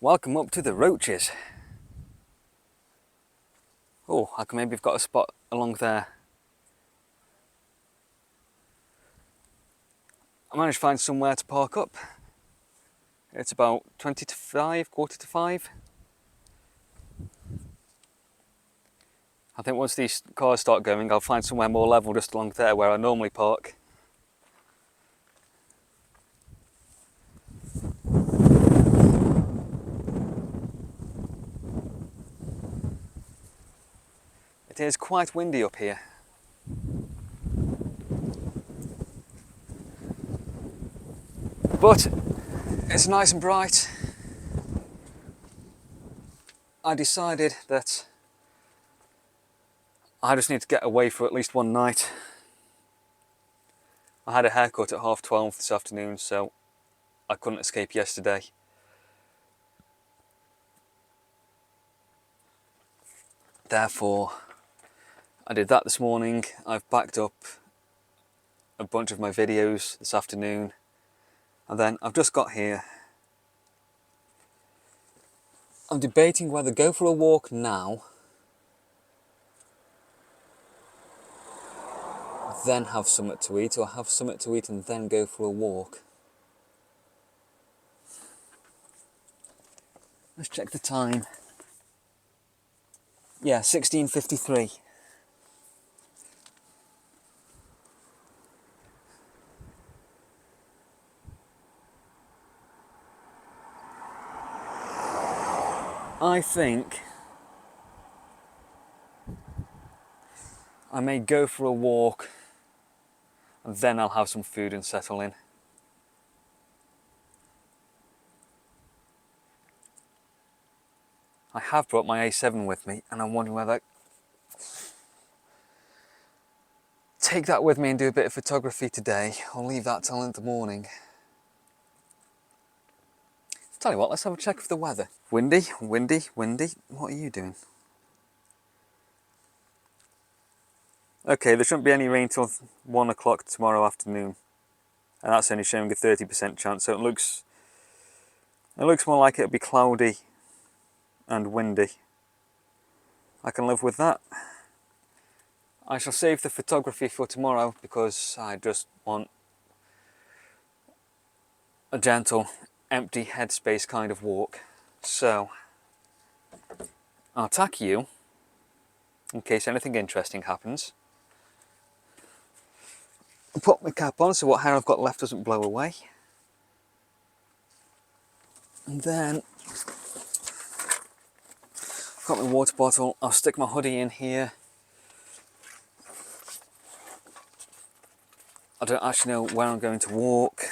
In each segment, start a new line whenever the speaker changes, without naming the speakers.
Welcome up to the Roaches. Oh, I can maybe have got a spot along there. I managed to find somewhere to park up. It's about 20 to 5, quarter to 5. I think once these cars start going, I'll find somewhere more level just along there where I normally park. It is quite windy up here. But it's nice and bright. I decided that I just need to get away for at least one night. I had a haircut at 12:30 this afternoon, so I couldn't escape yesterday. Therefore, I did that this morning. I've backed up a bunch of my videos this afternoon, and then I've just got here. I'm debating whether go for a walk now, then have something to eat, or have something to eat and then go for a walk. Let's check the time. Yeah, 16:53. I think I may go for a walk and then I'll have some food and settle in. I have brought my A7 with me and I'm wondering whether take that with me and do a bit of photography today or leave that till in the morning. Tell you what, let's have a check of the weather. Windy, windy, windy. What are you doing? Okay, there shouldn't be any rain till 1 o'clock tomorrow afternoon. And that's only showing a 30% chance, so it looks more like it'll be cloudy and windy. I can live with that. I shall save the photography for tomorrow because I just want a gentle, empty headspace kind of walk. So I'll tack you in case anything interesting happens. I'll put my cap on so what hair I've got left doesn't blow away. And then I've got my water bottle. I'll stick my hoodie in here. I don't actually know where I'm going to walk.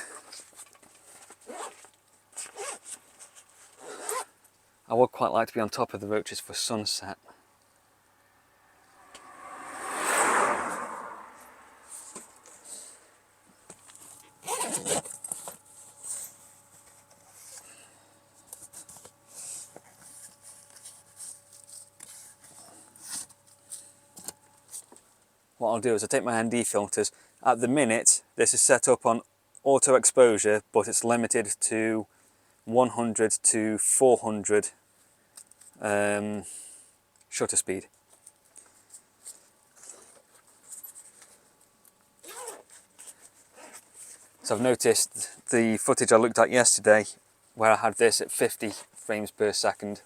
I would quite like to be on top of the Roaches for sunset. What I'll do is I'll take my ND filters. At the minute, this is set up on auto exposure, but it's limited to 100 to 400 shutter speed. So I've noticed the footage I looked at yesterday, where I had this at 50 frames per second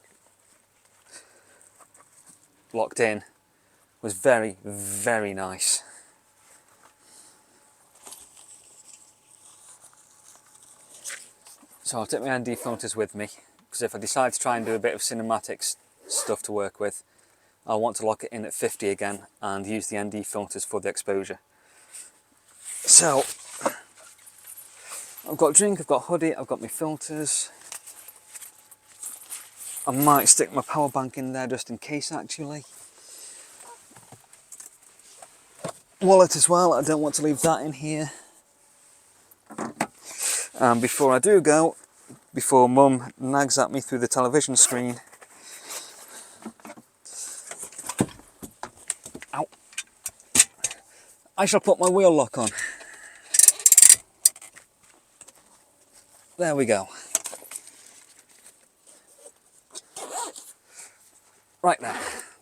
locked in, was very, very nice. So I'll take my ND filters with me, because if I decide to try and do a bit of cinematics stuff to work with, I'll want to lock it in at 50 again and use the ND filters for the exposure. So I've got a drink, I've got a hoodie, I've got my filters. I might stick my power bank in there just in case actually. Wallet as well, I don't want to leave that in here. And before I do go, before Mum nags at me through the television screen, ow, I shall put my wheel lock on. There we go. Right then,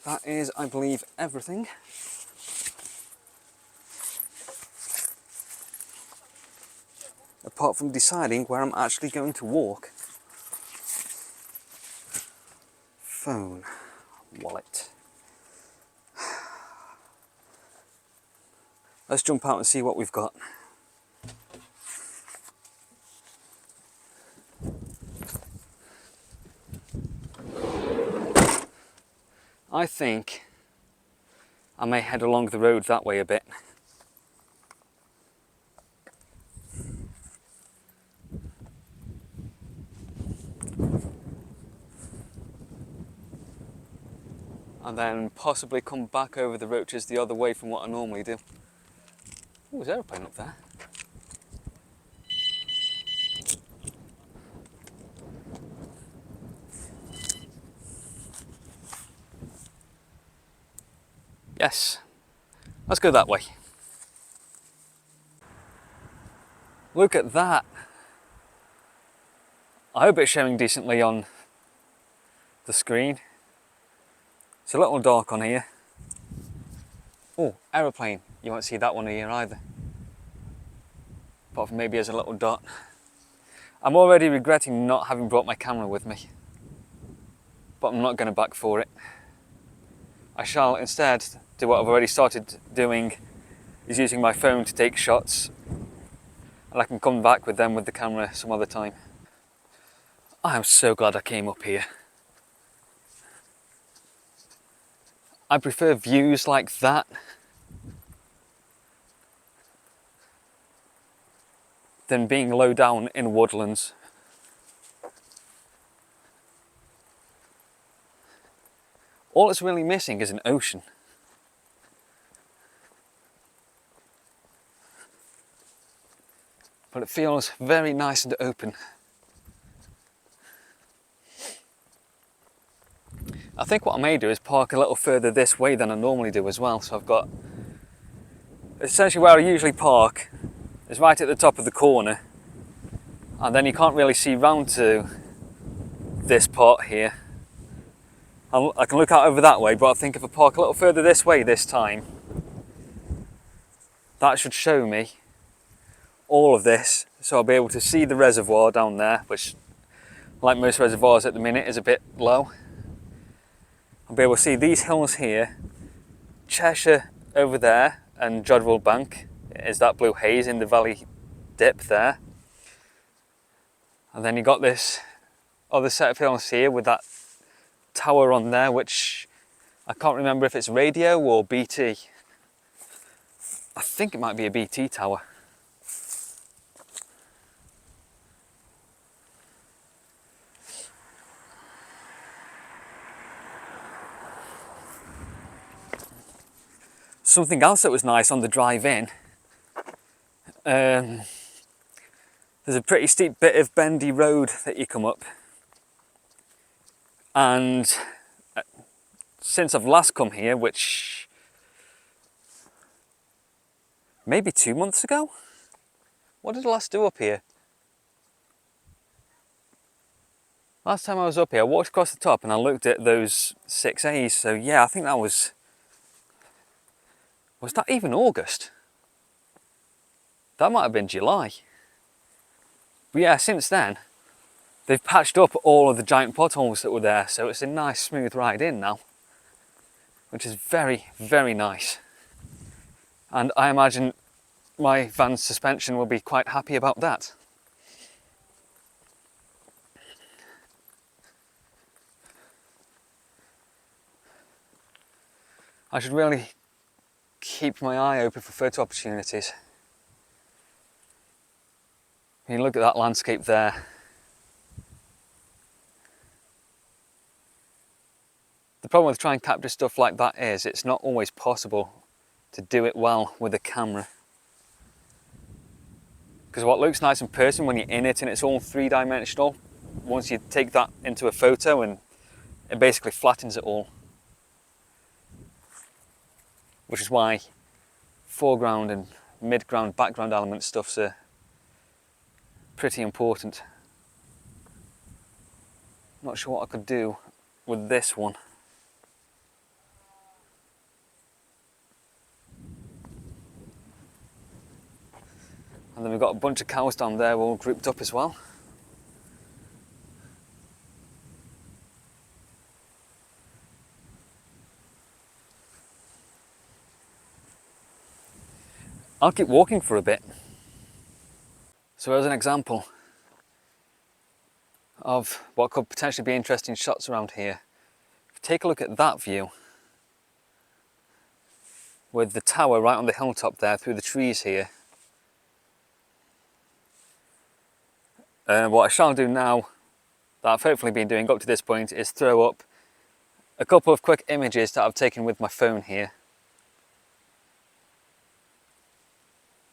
that is, I believe, everything. Apart from deciding where I'm actually going to walk. Phone, wallet. Let's jump out and see what we've got. I think I may head along the road that way a bit. And then possibly come back over the Roaches the other way from what I normally do. Oh, there's an aeroplane up there. Yes, let's go that way. Look at that. I hope it's showing decently on the screen. It's a little dark on here. Oh, aeroplane. You won't see that one here either. Apart from maybe as a little dot. I'm already regretting not having brought my camera with me. But I'm not going to back for it. I shall instead do what I've already started doing, is using my phone to take shots. And I can come back with them with the camera some other time. I am so glad I came up here. I prefer views like that than being low down in woodlands. All it's really missing is an ocean. But it feels very nice and open. I think what I may do is park a little further this way than I normally do as well. So I've got, essentially where I usually park is right at the top of the corner. And then you can't really see round to this part here. I can look out over that way, but I think if I park a little further this way this time, that should show me all of this. So I'll be able to see the reservoir down there, which, like most reservoirs at the minute, is a bit low. I'll be able to see these hills here, Cheshire over there, and Jodrell Bank is that blue haze in the valley dip there. And then you got this other set of hills here with that tower on there, which I can't remember if it's radio or BT. I think it might be a BT tower. Something else that was nice on the drive in, there's a pretty steep bit of bendy road that you come up, and since I've last come here, which maybe 2 months ago, what did I last do up here? Last time I was up here, I walked across the top and I looked at those 6As, so yeah, I think that was that even August? That might have been July. But yeah, since then, they've patched up all of the giant potholes that were there, so it's a nice smooth ride in now, which is very, very nice. And I imagine my van's suspension will be quite happy about that. I should really keep my eye open for photo opportunities. I mean, look at that landscape there. The problem with trying to capture stuff like that is it's not always possible to do it well with a camera. Because what looks nice in person when you're in it and it's all three-dimensional, once you take that into a photo and it basically flattens it all. Which is why foreground and mid-ground, background element stuffs are pretty important. Not sure what I could do with this one. And then we've got a bunch of cows down there all grouped up as well. I'll keep walking for a bit. So as an example of what could potentially be interesting shots around here, take a look at that view with the tower right on the hilltop there through the trees here. What I shall do now, that I've hopefully been doing up to this point, is throw up a couple of quick images that I've taken with my phone here,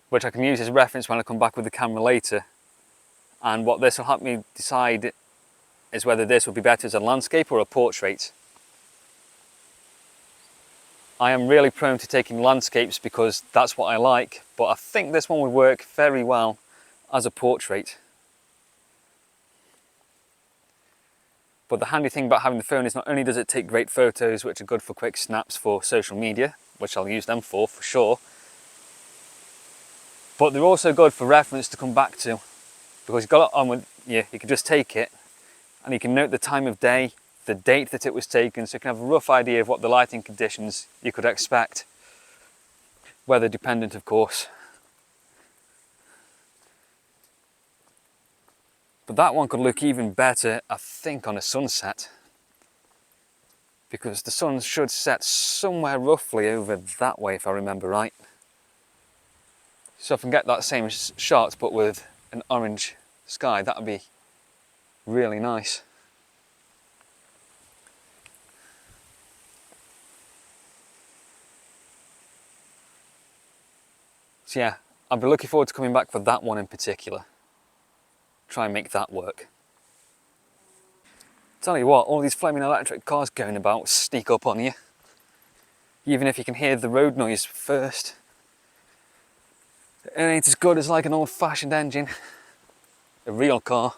which I can use as reference when I come back with the camera later. And what this will help me decide is whether this would be better as a landscape or a portrait. I am really prone to taking landscapes because that's what I like, but I think this one would work very well as a portrait. But the handy thing about having the phone is not only does it take great photos which are good for quick snaps for social media, which I'll use them for sure, but they're also good for reference to come back to, because you've got it on with you can just take it and you can note the time of day, the date that it was taken, so you can have a rough idea of what the lighting conditions you could expect. Weather dependent, of course. But that one could look even better, I think, on a sunset, because the sun should set somewhere roughly over that way, if I remember right. So if I can get that same shot, but with an orange sky, that would be really nice. So yeah, I'll be looking forward to coming back for that one in particular. Try and make that work. Tell you what, all these flaming electric cars going about sneak up on you. Even if you can hear the road noise first. It ain't as good as like an old-fashioned engine. A real car.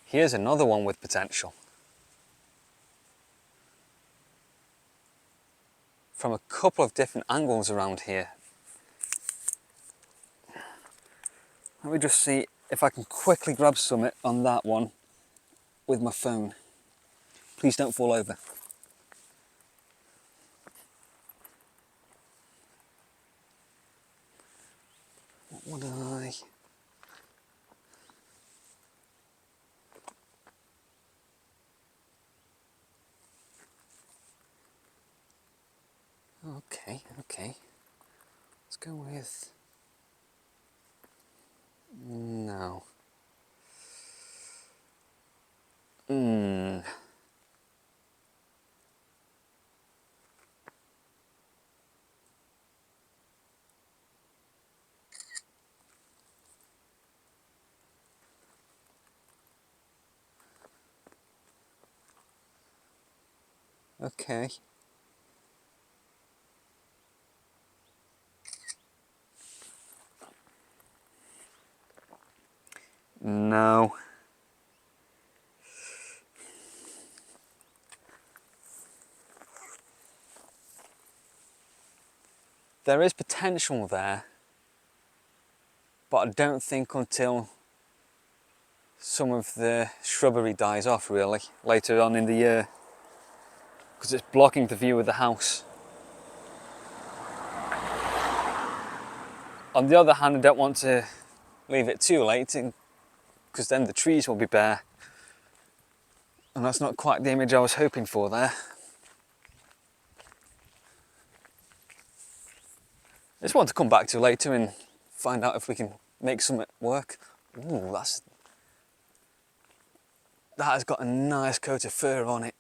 Here's another one with potential. From a couple of different angles around here. Let me just see if I can quickly grab something on that one with my phone. Please don't fall over. What would I... Okay. Let's go with... No. Okay. No. There is potential there, but I don't think until some of the shrubbery dies off really, later on in the year, because it's blocking the view of the house. On the other hand, I don't want to leave it too late, because then the trees will be bare. And that's not quite the image I was hoping for there. I just want to come back to later and find out if we can make something work. Ooh, that has got a nice coat of fur on it.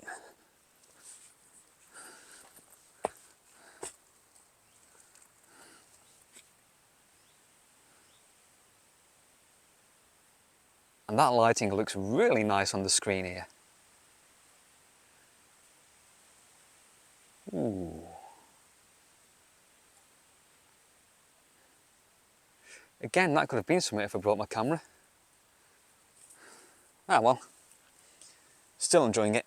And that lighting looks really nice on the screen here. Ooh. Again, that could have been something if I brought my camera. Ah well, still enjoying it.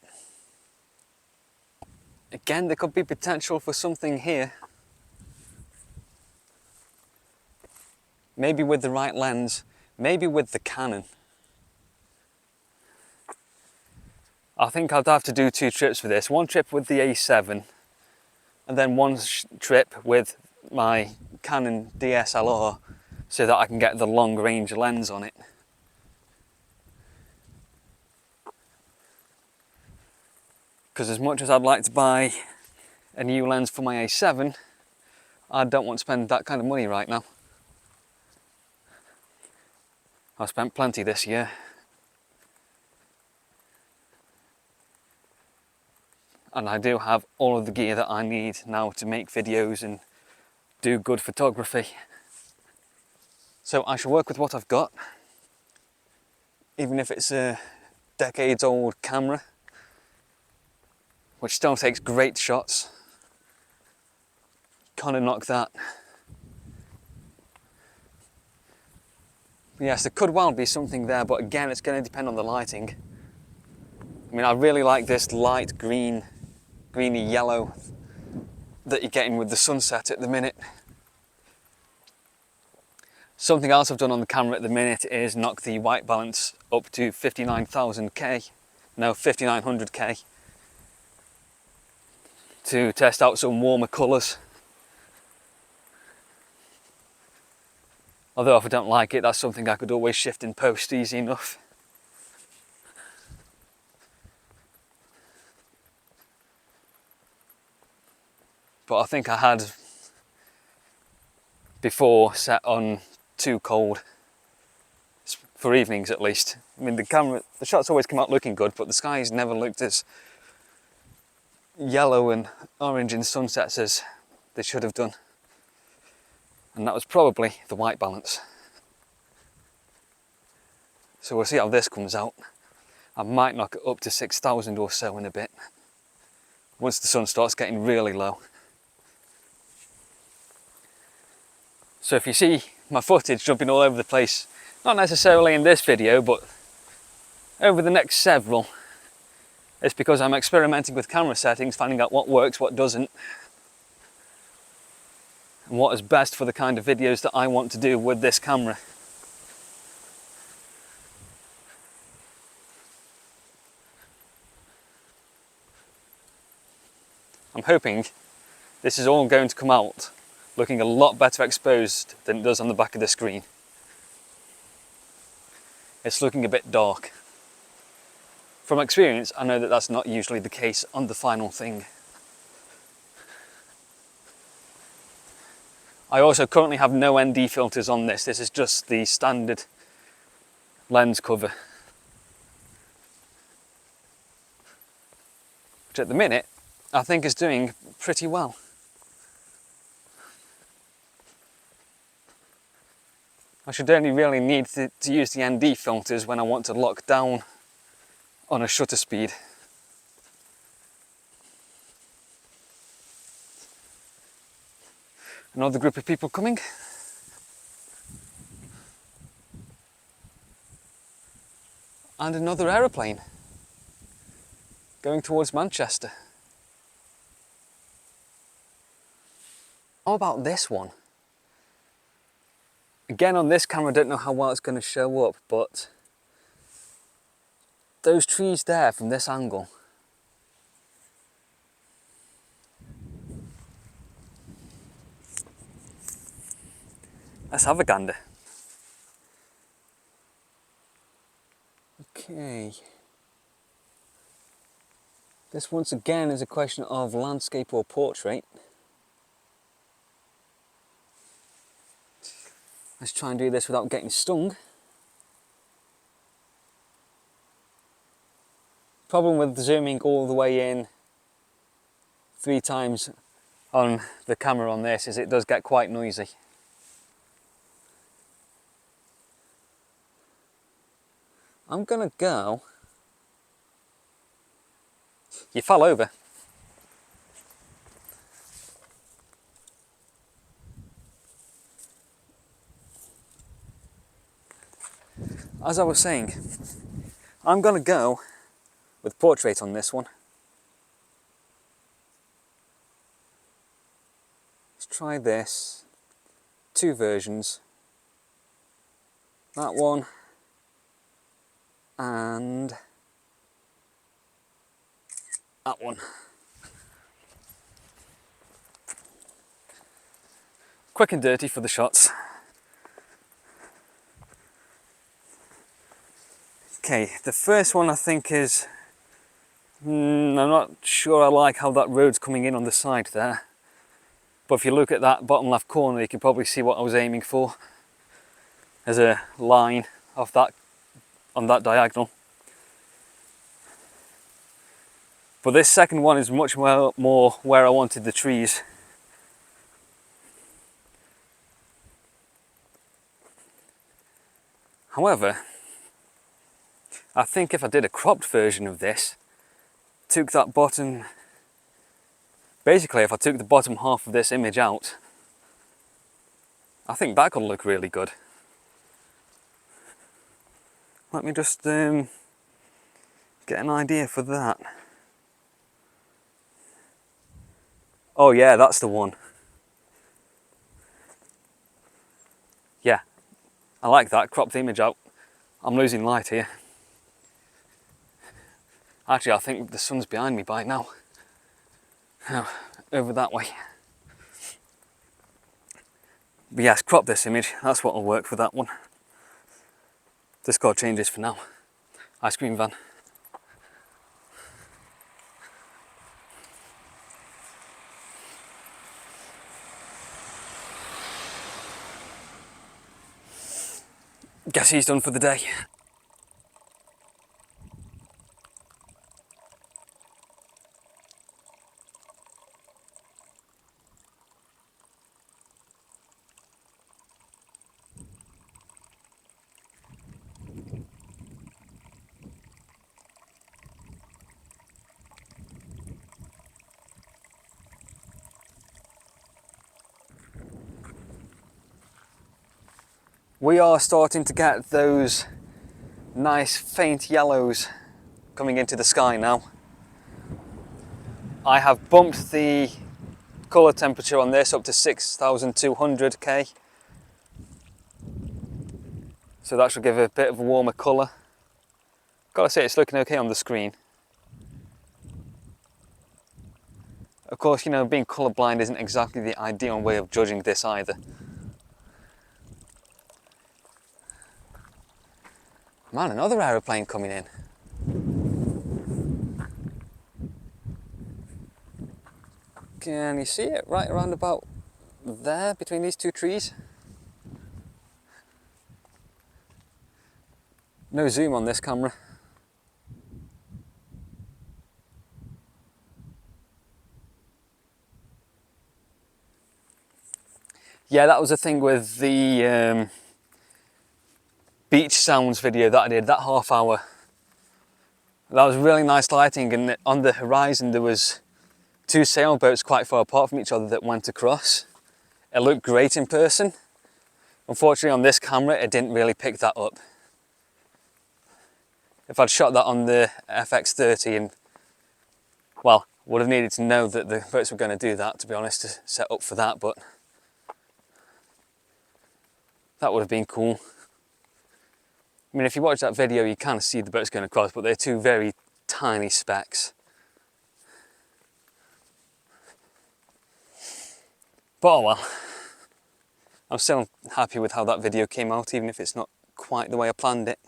Again, there could be potential for something here. Maybe with the right lens, maybe with the Canon. I think I'd have to do 2 trips for this. One trip with the A7 and then one trip with my Canon DSLR so that I can get the long range lens on it. Because as much as I'd like to buy a new lens for my A7, I don't want to spend that kind of money right now. I've spent plenty this year. And I do have all of the gear that I need now to make videos and do good photography. So I shall work with what I've got, even if it's a decades old camera, which still takes great shots. Can't knock that. Yes, there could well be something there, but again, it's going to depend on the lighting. I mean, I really like this light green, greeny yellow that you're getting with the sunset at the minute. Something else I've done on the camera at the minute is knock the white balance up to 59,000K, no 5900K, to test out some warmer colours. Although if I don't like it, that's something I could always shift in post easy enough. But I think I had before set on too cold, for evenings at least. I mean, the shots always come out looking good, but the skies never looked as yellow and orange in sunsets as they should have done. And that was probably the white balance. So we'll see how this comes out. I might knock it up to 6,000 or so in a bit, once the sun starts getting really low. So if you see my footage jumping all over the place, not necessarily in this video, but over the next several, it's because I'm experimenting with camera settings, finding out what works, what doesn't, and what is best for the kind of videos that I want to do with this camera. I'm hoping this is all going to come out looking a lot better exposed than it does on the back of the screen. It's looking a bit dark. From experience, I know that that's not usually the case on the final thing. I also currently have no ND filters on this. This is just the standard lens cover, which at the minute I think is doing pretty well. I should only really need to use the ND filters when I want to lock down on a shutter speed. Another group of people coming. And another aeroplane going towards Manchester. How about this one? Again, on this camera, I don't know how well it's going to show up, but those trees there from this angle, let's have a gander. Okay. This once again is a question of landscape or portrait. Let's try and do this without getting stung. Problem with zooming all the way in 3 times on the camera on this is it does get quite noisy. I'm gonna go. You fell over. As I was saying, I'm gonna go with portrait on this one. try this. 2 versions. That one and that one. Quick and dirty for the shots. Okay, the first one I think is, I'm not sure I like how that road's coming in on the side there. But if you look at that bottom left corner, you can probably see what I was aiming for. There's a line of that on that diagonal. But this second one is much more where I wanted the trees. However, I think if I did a cropped version of this, took that bottom, basically if I took the bottom half of this image out, I think that could look really good. Let me just get an idea for that. Oh yeah, that's the one. Yeah, I like that, crop the image out. I'm losing light here. Actually, I think the sun's behind me by now. Over that way. But yes, crop this image, that's what will work for that one. Discord changes for now. Ice cream van. Guess he's done for the day. We are starting to get those nice faint yellows coming into the sky now. I have bumped the colour temperature on this up to 6,200 K. So that should give it a bit of a warmer colour. Gotta say, it's looking okay on the screen. Of course, you know, being colourblind isn't exactly the ideal way of judging this either. Man, another aeroplane coming in. Can you see it right around about there between these 2 trees? No zoom on this camera. Yeah, that was the thing with the beach sounds video that I did, that half hour. That was really nice lighting, and on the horizon there was 2 sailboats quite far apart from each other that went across. It looked great in person. Unfortunately on this camera it didn't really pick that up. If I'd shot that on the FX30 and, well, would have needed to know that the boats were going to do that, to be honest, to set up for that, but that would have been cool. I mean, if you watch that video you can see the boats going across, but they're 2 very tiny specks. But oh well, I'm still happy with how that video came out, even if it's not quite the way I planned it.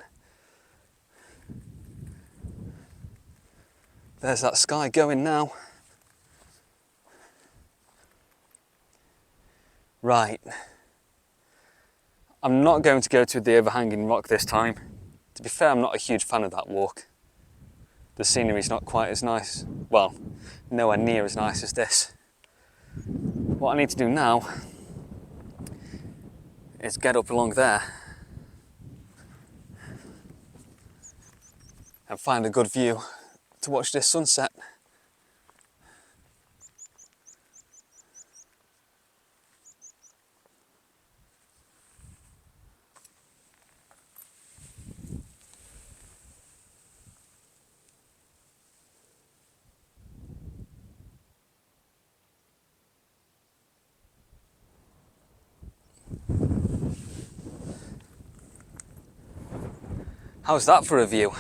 There's that sky going now. Right. I'm not going to go to the overhanging rock this time. To be fair, I'm not a huge fan of that walk. The scenery's not quite as nice. Well, nowhere near as nice as this. What I need to do now is get up along there and find a good view to watch this sunset. How's that for a view?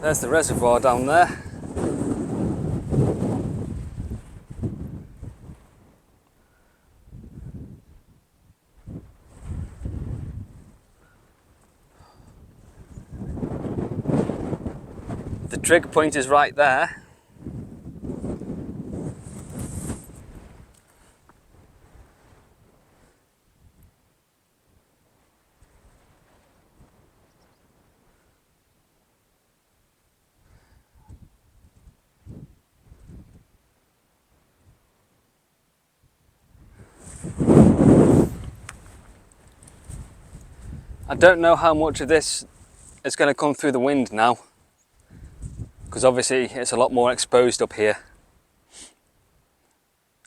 There's the reservoir down there. The trigger point is right there. I don't know how much of this is going to come through the wind now, because obviously it's a lot more exposed up here.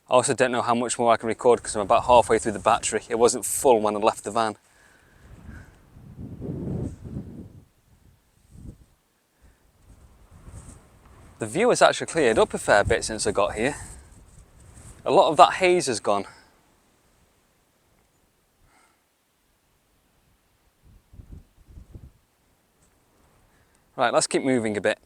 I also don't know how much more I can record because I'm about halfway through the battery. It wasn't full when I left the van. The view has actually cleared up a fair bit since I got here. A lot of that haze has gone. Right, let's keep moving a bit.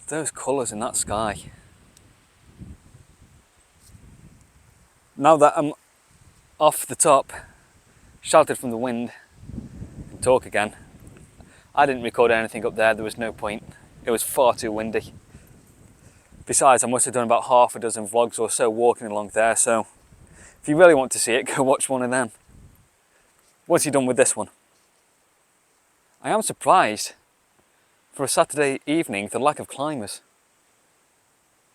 Those colours in that sky. Now that I'm off the top, sheltered from the wind, and talk again, I didn't record anything up there was no point. It was far too windy. Besides, I must have done about half a dozen vlogs or so walking along there, so if you really want to see it, go watch one of them. Once you're done with this one. I am surprised, for a Saturday evening, the lack of climbers.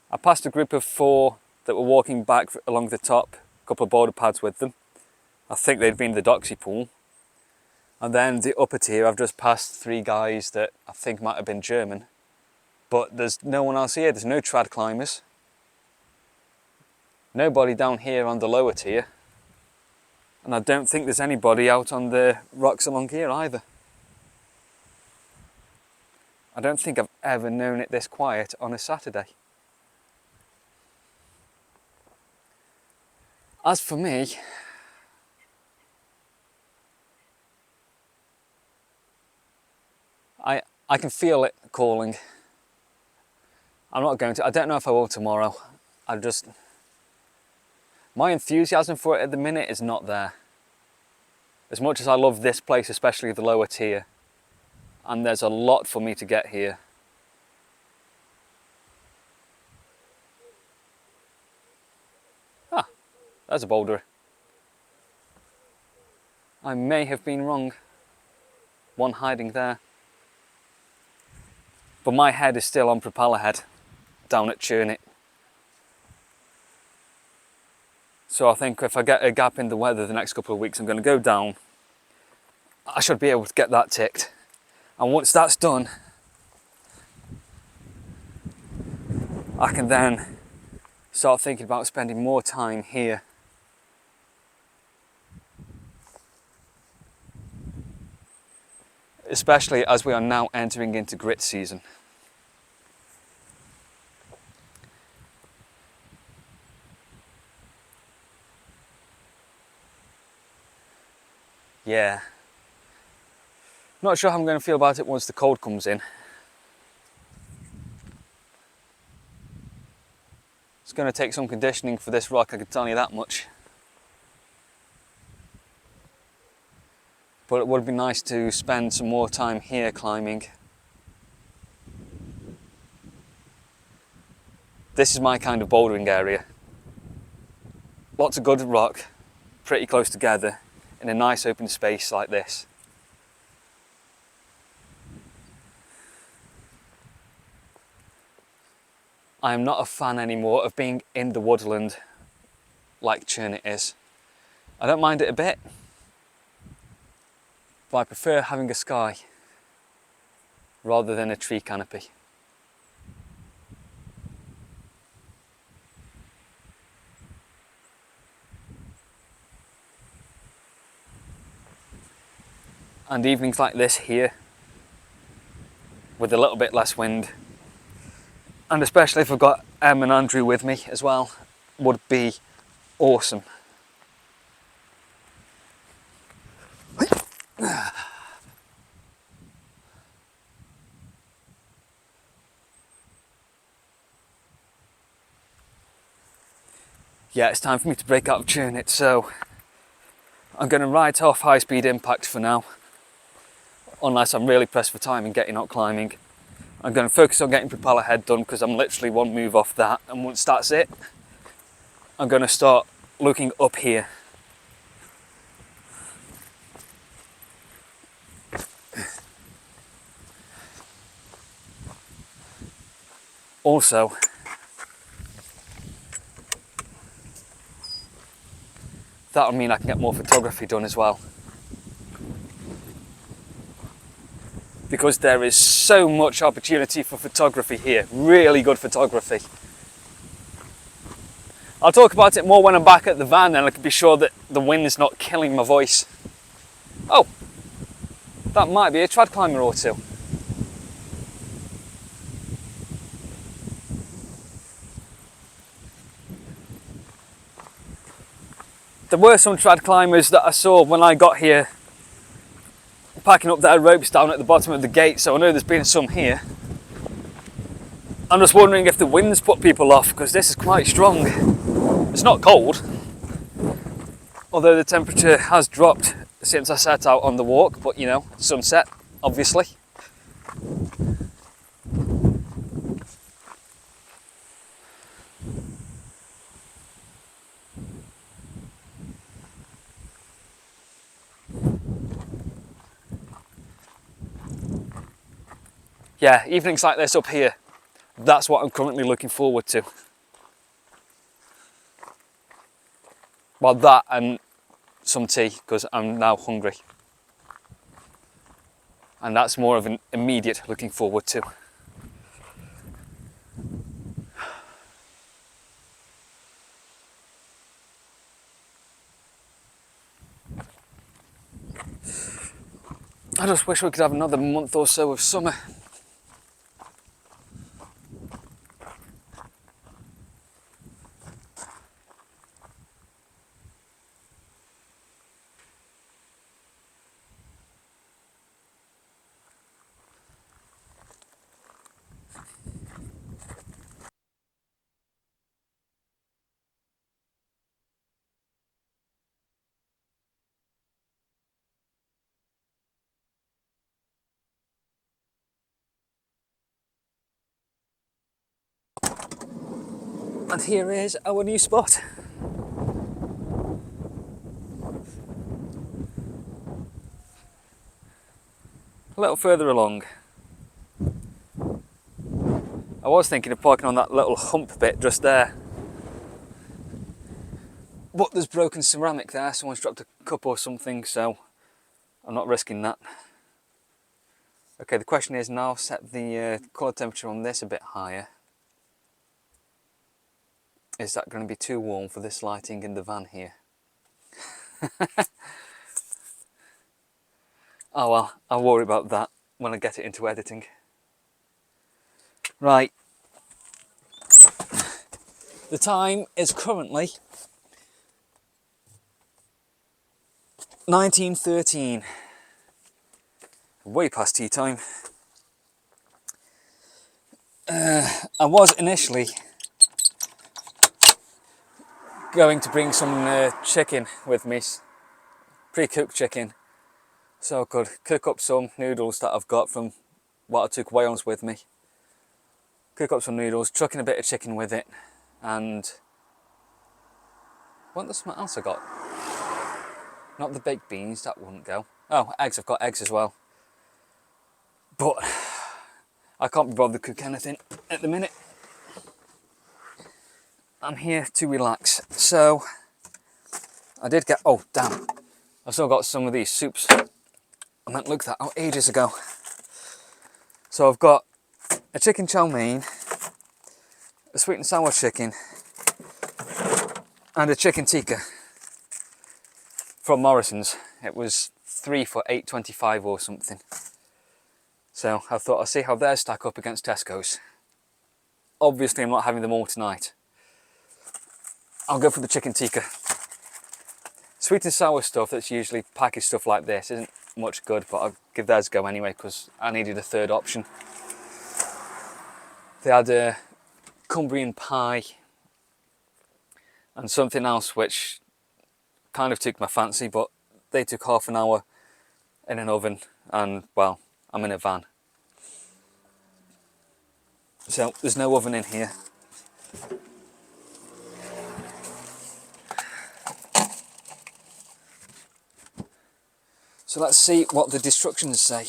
I passed a group of 4 that were walking back along the top, a couple of boulder pads with them. I think they'd been to the Doxy pool. And then the upper tier, I've just passed 3 guys that I think might have been German. But there's no one else here, there's no trad climbers. Nobody down here on the lower tier. And I don't think there's anybody out on the rocks along here either. I don't think I've ever known it this quiet on a Saturday. As for me, I can feel it calling. I'm not going to, I don't know if I will tomorrow. My enthusiasm for it at the minute is not there. As much as I love this place, especially the lower tier, and there's a lot for me to get here. Ah, there's a boulder. I may have been wrong. One hiding there. But my head is still on Propeller Head, down at Churnit. So I think if I get a gap in the weather the next couple of weeks, I'm going to go down. I should be able to get that ticked. And once that's done, I can then start thinking about spending more time here. Especially as we are now entering into grit season. Yeah. Not sure how I'm going to feel about it once the cold comes in. It's going to take some conditioning for this rock, I can tell you that much. but it would be nice to spend some more time here climbing. This is my kind of bouldering area. Lots of good rock, pretty close together, in a nice open space like this. I am not a fan anymore of being in the woodland like Scenic is. I don't mind it a bit, but I prefer having a sky rather than a tree canopy. And evenings like this here, with a little bit less wind, and especially if I've got Em and Andrew with me as well, would be awesome. Yeah, it's time for me to break out of Scenic, so I'm going to write off high speed impact for now, unless I'm really pressed for time and getting out climbing. I'm going to focus on getting propeller head done because I'm literally one move off that, and once that's it, I'm going to start looking up here. Also, that'll mean I can get more photography done as well. Because there is so much opportunity for photography here, really good photography. I'll talk about it more when I'm back at the van and I can be sure that the wind is not killing my voice. Oh, that might be a trad climber or two. There were some trad climbers that I saw when I got here packing up their ropes down at the bottom of the gate, so I know there's been some here. I'm just wondering if the wind's put people off, because this is quite strong. It's not cold, although the temperature has dropped since I set out on the walk, but you know, sunset, obviously. Yeah, evenings like this up here, that's what I'm currently looking forward to. Well, that and some tea, because I'm now hungry. And that's more of an immediate looking forward to. I just wish we could have another month or so of summer. And here is our new spot. A little further along. I was thinking of parking on that little hump bit just there. But there's broken ceramic there, someone's dropped a cup or something, so I'm not risking that. Okay, the question is now set the colour temperature on this a bit higher. Is that going to be too warm for this lighting in the van here? Oh well, I'll worry about that when I get it into editing. Right. The time is currently 19:13. Way past tea time. I was initially going to bring some chicken with me, pre-cooked chicken, So I could cook up some noodles that I've got from what I took Wales with me. Cook up some noodles, chuck in a bit of chicken with it, and what was something else I got? Not the baked beans, that wouldn't go. Oh, eggs, I've got eggs as well. But I can't be bothered to cook anything at the minute. I'm here to relax. So I did get, oh damn, I've still got some of these soups. I meant to look that out ages ago. So I've got a chicken chow mein, a sweet and sour chicken, and a chicken tikka from Morrison's. It was 3 for £8.25 or something. So I thought I'll see how theirs stack up against Tesco's. Obviously I'm not having them all tonight. I'll go for the chicken tikka. Sweet and sour stuff that's usually packaged stuff like this isn't much good, but I'll give theirs a go anyway because I needed a third option. They had a Cumbrian pie and something else which kind of took my fancy, but they took half an hour in an oven, and well, I'm in a van. So there's no oven in here. So let's see what the instructions say.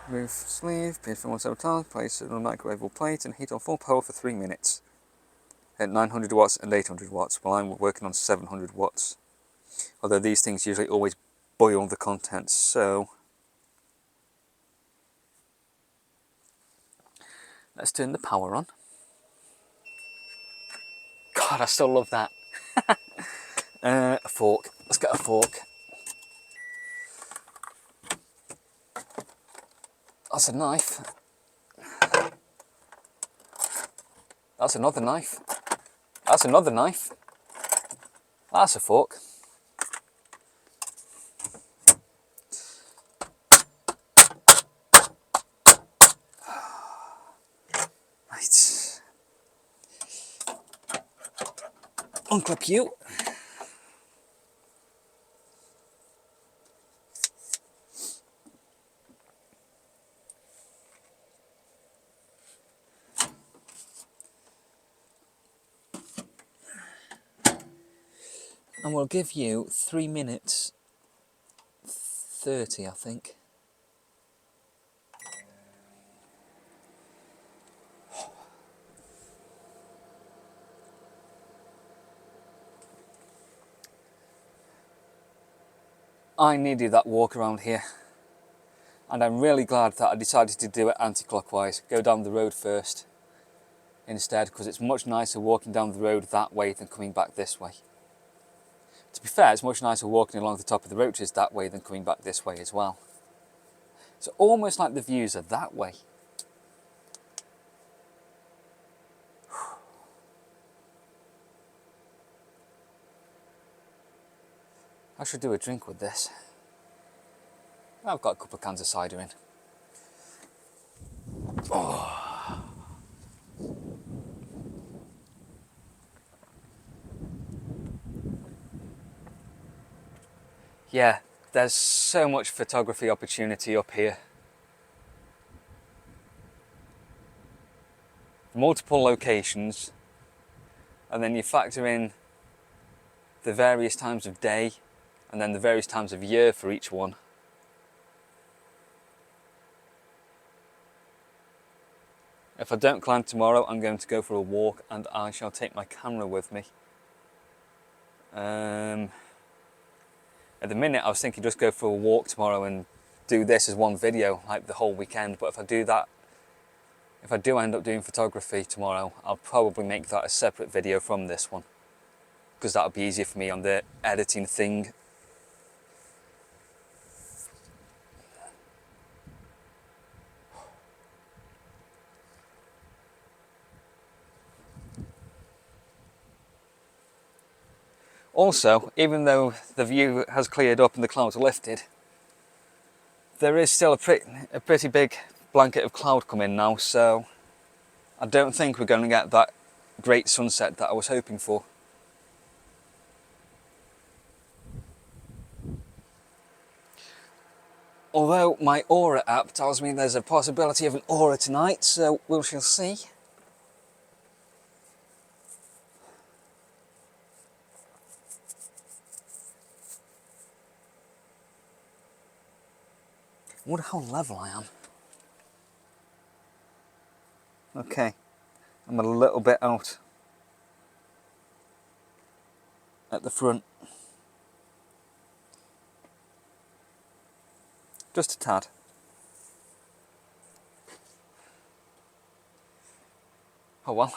Remove sleeve, pin film several times, place it on a microwavable plate and heat on full power for 3 minutes at 900 watts and 800 watts, while I'm working on 700 watts. Although these things usually always boil the contents, so let's turn the power on. God, I still love that. A fork. Let's get a fork. That's a knife. That's another knife. That's another knife. That's a fork. Right. Unclip you. And we'll give you 3 minutes 30, I think. I needed that walk around here, and I'm really glad that I decided to do it anti-clockwise, go down the road first instead, because it's much nicer walking down the road that way than coming back this way. To be fair, it's much nicer walking along the top of the Roaches that way than coming back this way as well. It's almost like the views are that way. I should do a drink with this. I've got a couple of cans of cider in. Oh. Yeah, there's so much photography opportunity up here. Multiple locations, and then you factor in the various times of day and then the various times of year for each one. If I don't climb tomorrow, I'm going to go for a walk, and I shall take my camera with me. At the minute I was thinking just go for a walk tomorrow and do this as one video like the whole weekend, but if I do that, if I do end up doing photography tomorrow, I'll probably make that a separate video from this one, because that'll be easier for me on the editing thing. Also, even though the view has cleared up and the clouds are lifted, there is still a pretty big blanket of cloud coming now, so I don't think we're going to get that great sunset that I was hoping for. Although my Aura app tells me there's a possibility of an Aura tonight, so we shall see. I wonder how level I am. Okay, I'm a little bit out at the front. Just a tad. Oh well.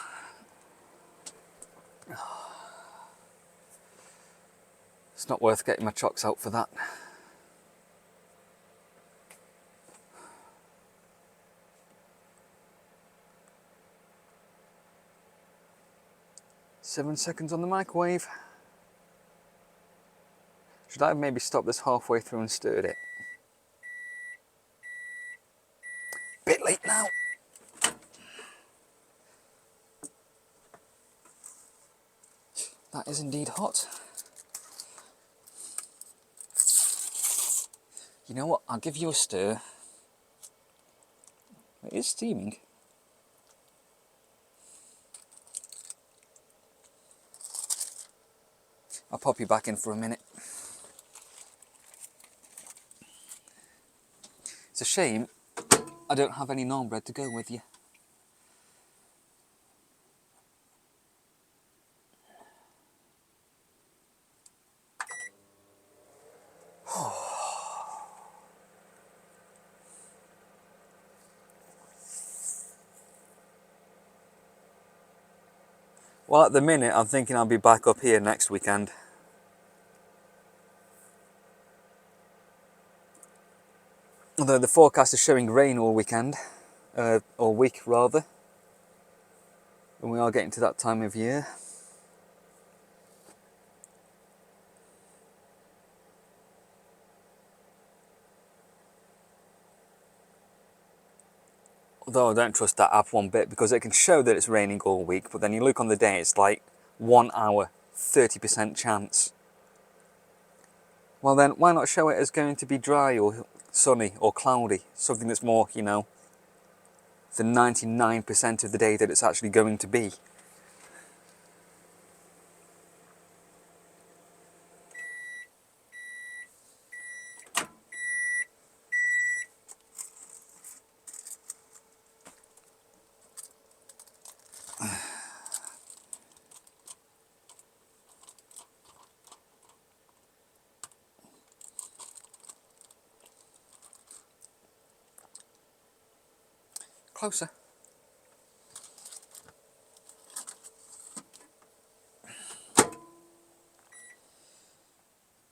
It's not worth getting my chocks out for that. Seven seconds on the microwave. Should I have maybe stopped this halfway through and stirred it? Bit late now. That is indeed hot. You know what? I'll give you a stir. It is steaming. I'll pop you back in for a minute. It's a shame I don't have any naan bread to go with you. Well, at the minute, I'm thinking I'll be back up here next weekend. Although the forecast is showing rain all weekend, all week rather. And we are getting to that time of year. Although I don't trust that app one bit, because it can show that it's raining all week, but then you look on the day, it's like 1 hour, 30% chance. Well then, why not show it as going to be dry or sunny or cloudy? Something that's more, you know, the 99% of the day that it's actually going to be. Closer.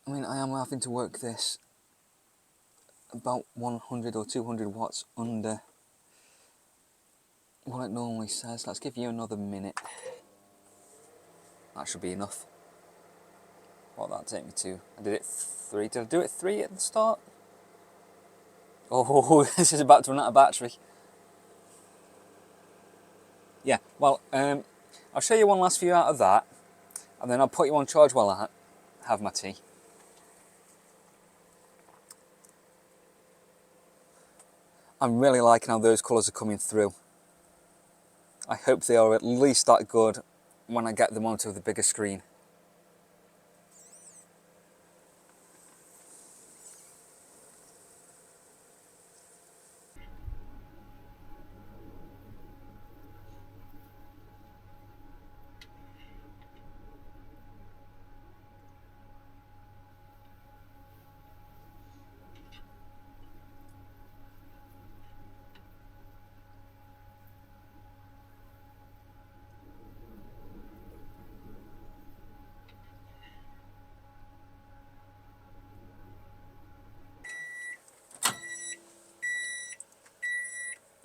I mean, I am having to work this about 100 or 200 watts under what it normally says. Let's give you another minute. That should be enough. What will that take me to? I did it 3. Did I do it 3 at the start? Oh, this is about to run out of battery. Yeah, well, I'll show you one last view out of that, and then I'll put you on charge while I have my tea. I'm really liking how those colours are coming through. I hope they are at least that good when I get them onto the bigger screen.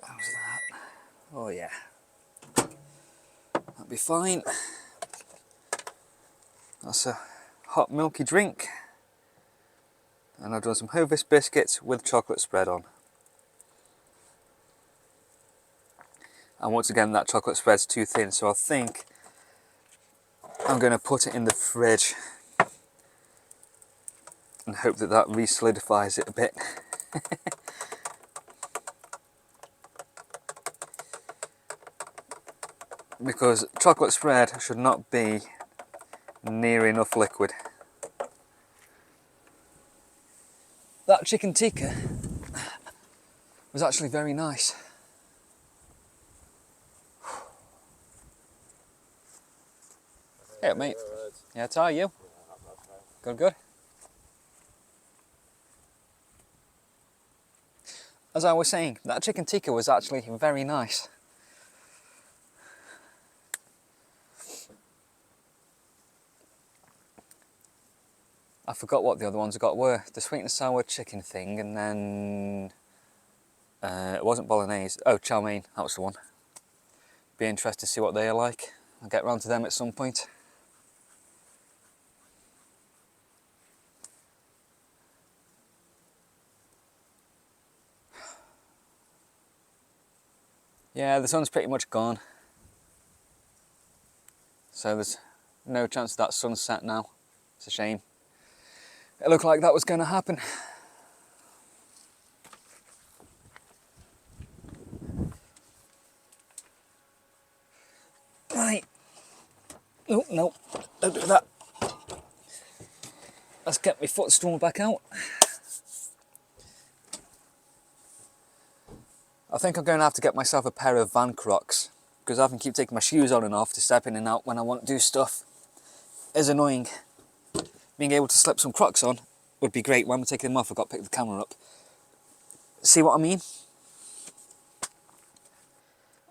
How's that? Oh yeah, that'll be fine. That's a hot milky drink. And I've done some Hovis biscuits with chocolate spread on. And once again, that chocolate spread's too thin, so I think I'm going to put it in the fridge and hope that that re-solidifies it a bit. Because chocolate spread should not be near enough liquid. That chicken tikka was actually very nice. Hey mate, yeah, how are you? Good, good. As I was saying, that chicken tikka was actually very nice. I forgot what the other ones I got were. The sweet and sour chicken thing, and then it wasn't bolognese. Oh, chow mein, that was the one. Be interested to see what they are like. I'll get round to them at some point. Yeah, the sun's pretty much gone. So there's no chance of that sunset now. It's a shame. It looked like that was going to happen. Right. Oh, no, don't do that. Let's get my footstool back out. I think I'm going to have to get myself a pair of Van Crocs, because I often keep taking my shoes on and off to step in and out when I want to do stuff. It's annoying. Being able to slip some Crocs on would be great. When I'm taking them off, I've got to pick the camera up. See what I mean?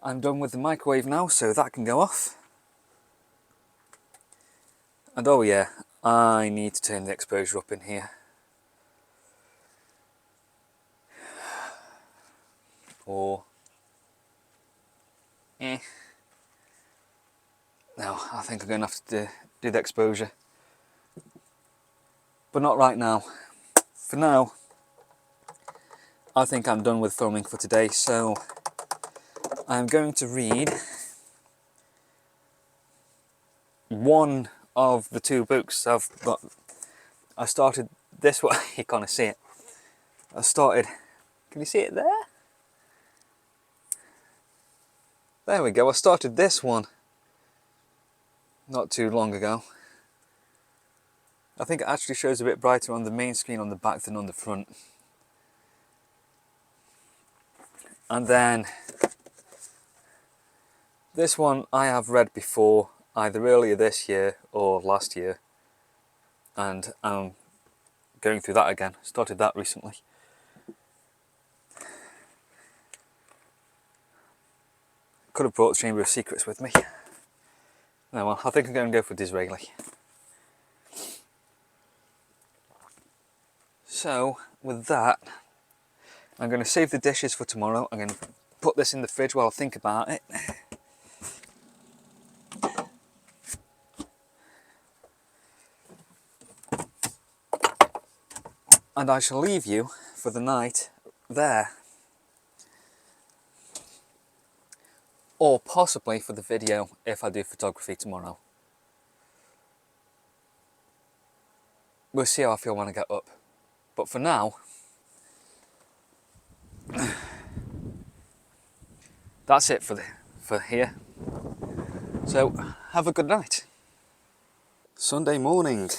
I'm done with the microwave now, so that can go off. And oh yeah, I need to turn the exposure up in here. Or... no, I think I'm going to have to do the exposure. But not right now. For now, I think I'm done with filming for today, so I'm going to read one of the two books I've got. I started this one, you can't see it. Can you see it there? There we go, I started this one not too long ago. I think it actually shows a bit brighter on the main screen on the back than on the front. And then this one I have read before, either earlier this year or last year, and I'm going through that again. Started that recently. Could have brought the Chamber of Secrets with me. No, well, I think I'm going to go for Disraeli. So, with that, I'm going to save the dishes for tomorrow. I'm going to put this in the fridge while I think about it. And I shall leave you for the night there. Or possibly for the video if I do photography tomorrow. We'll see how I feel when I get up. But for now, that's it for here. So have a good night. Sunday morning.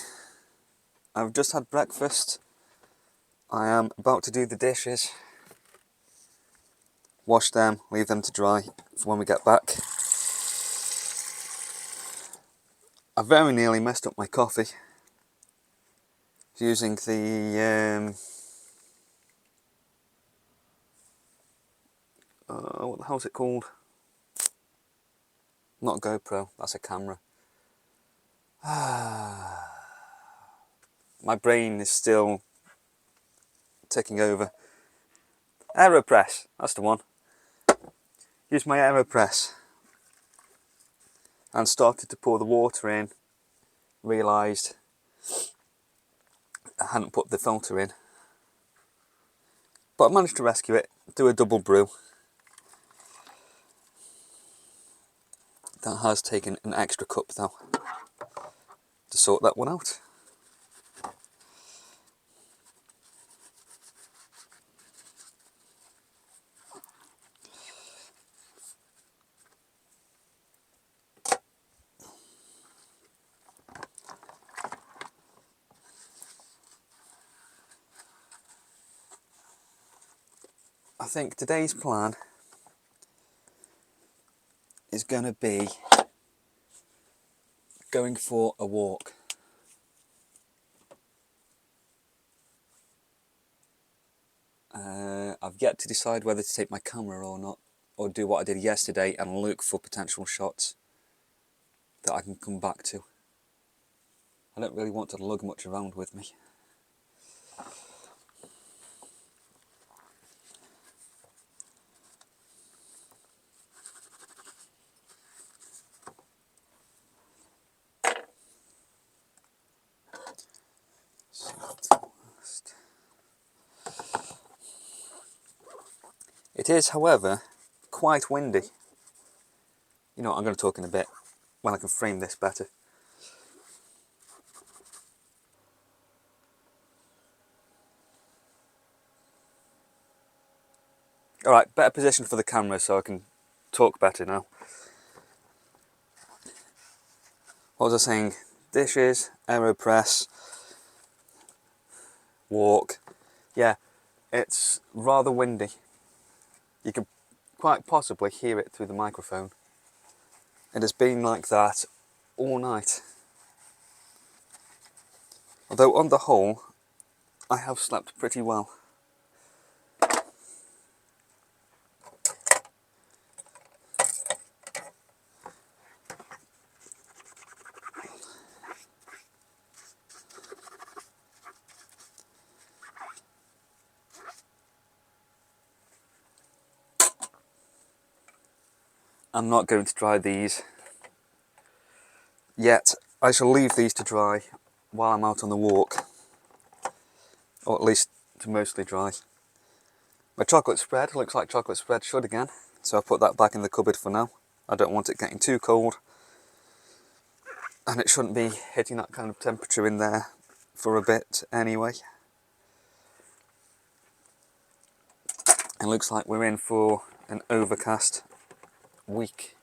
I've just had breakfast. I am about to do the dishes. Wash them, leave them to dry for when we get back. I very nearly messed up my coffee using the what the hell's it called? Not GoPro, that's a camera. My brain is still ticking over. AeroPress, that's the one. Used my AeroPress and started to pour the water in. Realised I hadn't put the filter in. But I managed to rescue it, do a double brew. That has taken an extra cup though to sort that one out. I think today's plan is going to be going for a walk. I've yet to decide whether to take my camera or not, or do what I did yesterday and look for potential shots that I can come back to. I don't really want to lug much around with me. It is, however, quite windy. You know what, I'm going to talk in a bit when I can frame this better. Alright, better position for the camera so I can talk better now. What was I saying? Dishes, AeroPress, walk. Yeah, it's rather windy. You can quite possibly hear it through the microphone. It has been like that all night. Although on the whole, I have slept pretty well. I'm not going to dry these yet. I shall leave these to dry while I'm out on the walk, or at least to mostly dry. My chocolate spread looks like chocolate spread should again, so I'll put that back in the cupboard for now. I don't want it getting too cold, and it shouldn't be hitting that kind of temperature in there for a bit anyway. It looks like we're in for an overcast week,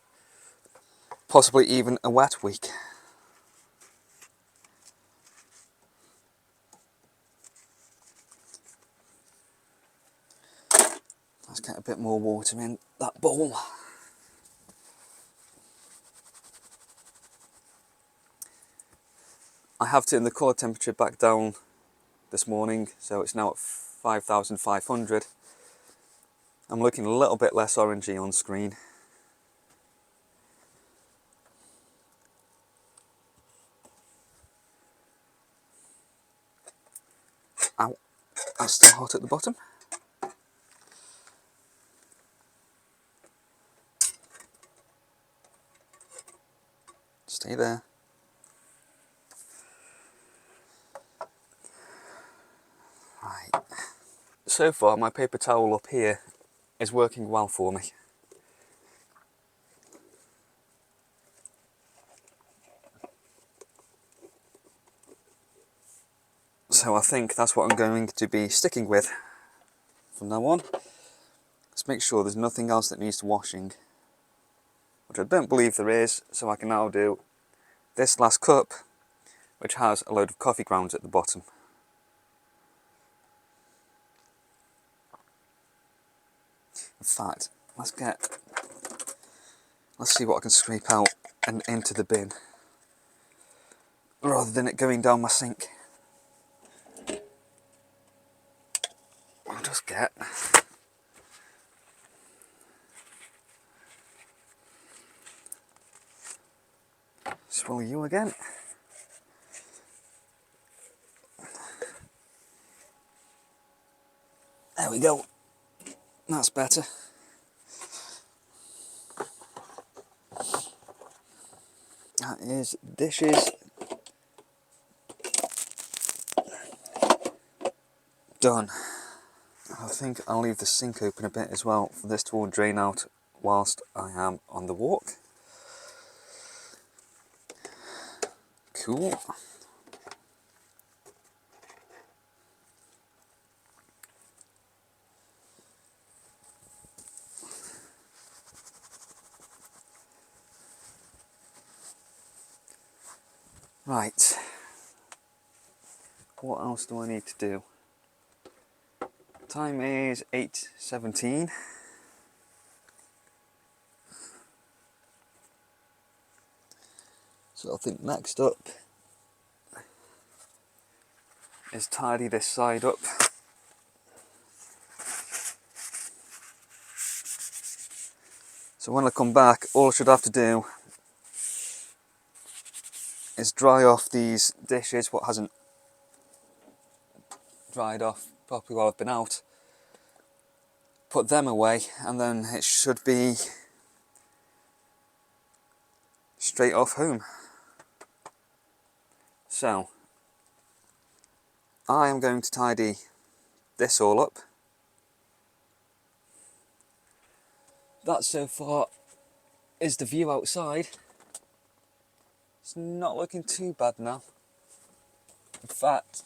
possibly even a wet week. Let's get a bit more water in that bowl. I have turned the colour temperature back down this morning, so it's now at 5,500. I'm looking a little bit less orangey on screen. Ow, that's still hot at the bottom. Stay there. Right. So far, my paper towel up here is working well for me. So I think that's what I'm going to be sticking with from now on. Let's make sure there's nothing else that needs washing, which I don't believe there is, so I can now do this last cup, which has a load of coffee grounds at the bottom. In fact, let's see what I can scrape out and into the bin, rather than it going down my sink. I'll just get swallow you again. There we go. That's better. That is dishes done. I think I'll leave the sink open a bit as well for this to all drain out whilst I am on the walk. Cool. Right. What else do I need to do? Time is 8:17. So I think next up is tidy this side up. So when I come back, all I should have to do is dry off these dishes, what hasn't dried off properly while I've been out. Put them away, and then it should be straight off home. So, I am going to tidy this all up. That so far is the view outside. It's not looking too bad now. In fact,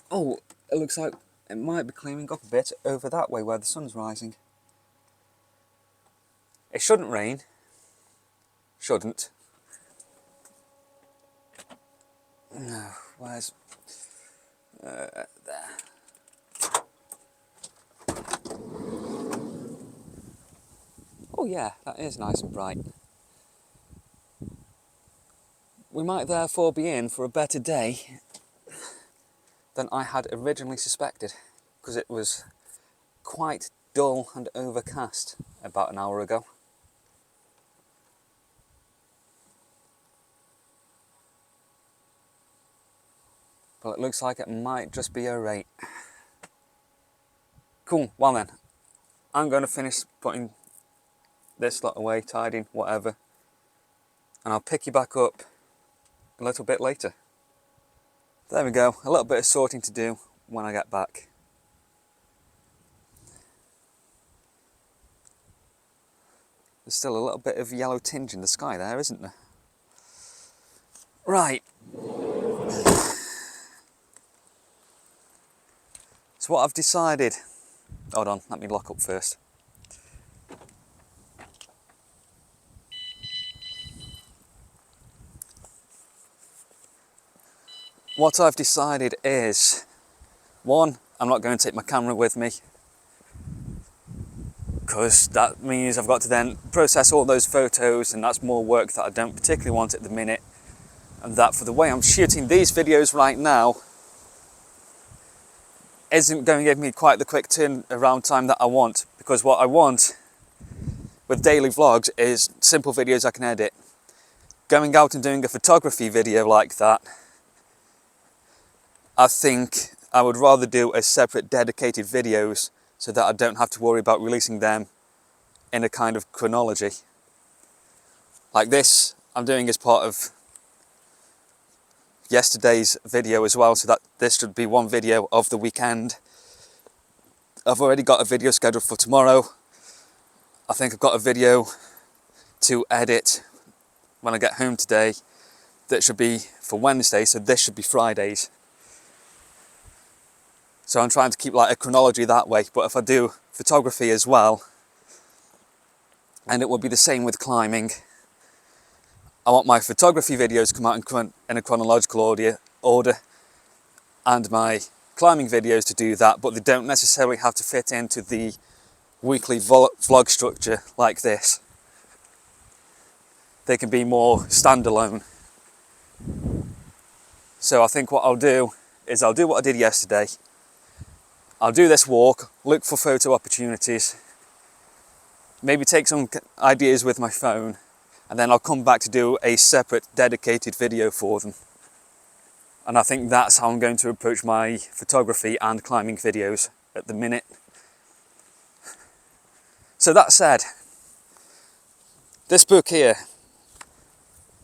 oh, it looks like it might be clearing up a bit over that way where the sun's rising. It shouldn't rain. Shouldn't. No, where's... there. Oh yeah, that is nice and bright. We might therefore be in for a better day than I had originally suspected, because it was quite dull and overcast about an hour ago. But it looks like it might just be alright. Cool, well then, I'm going to finish putting this lot away, tidying, whatever, and I'll pick you back up a little bit later. There we go, a little bit of sorting to do when I get back. There's still a little bit of yellow tinge in the sky there, isn't there? Right. So what I've decided... Hold on, let me lock up first. What I've decided is, one, I'm not going to take my camera with me, because that means I've got to then process all those photos, and that's more work that I don't particularly want at the minute, and that for the way I'm shooting these videos right now isn't going to give me quite the quick turnaround time that I want, because what I want with daily vlogs is simple videos I can edit. Going out and doing a photography video like that, I think I would rather do as separate dedicated videos so that I don't have to worry about releasing them in a kind of chronology. Like this, I'm doing as part of yesterday's video as well, so that this should be one video of the weekend. I've already got a video scheduled for tomorrow. I think I've got a video to edit when I get home today that should be for Wednesday, so this should be Fridays. So I'm trying to keep like a chronology that way, but if I do photography as well, and it will be the same with climbing, I want my photography videos to come out in a chronological order, and my climbing videos to do that, but they don't necessarily have to fit into the weekly vlog structure like this. They can be more standalone. So I think what I'll do is I'll do what I did yesterday. I'll do this walk, look for photo opportunities, maybe take some ideas with my phone, and then I'll come back to do a separate dedicated video for them. And I think that's how I'm going to approach my photography and climbing videos at the minute. So that said, this book here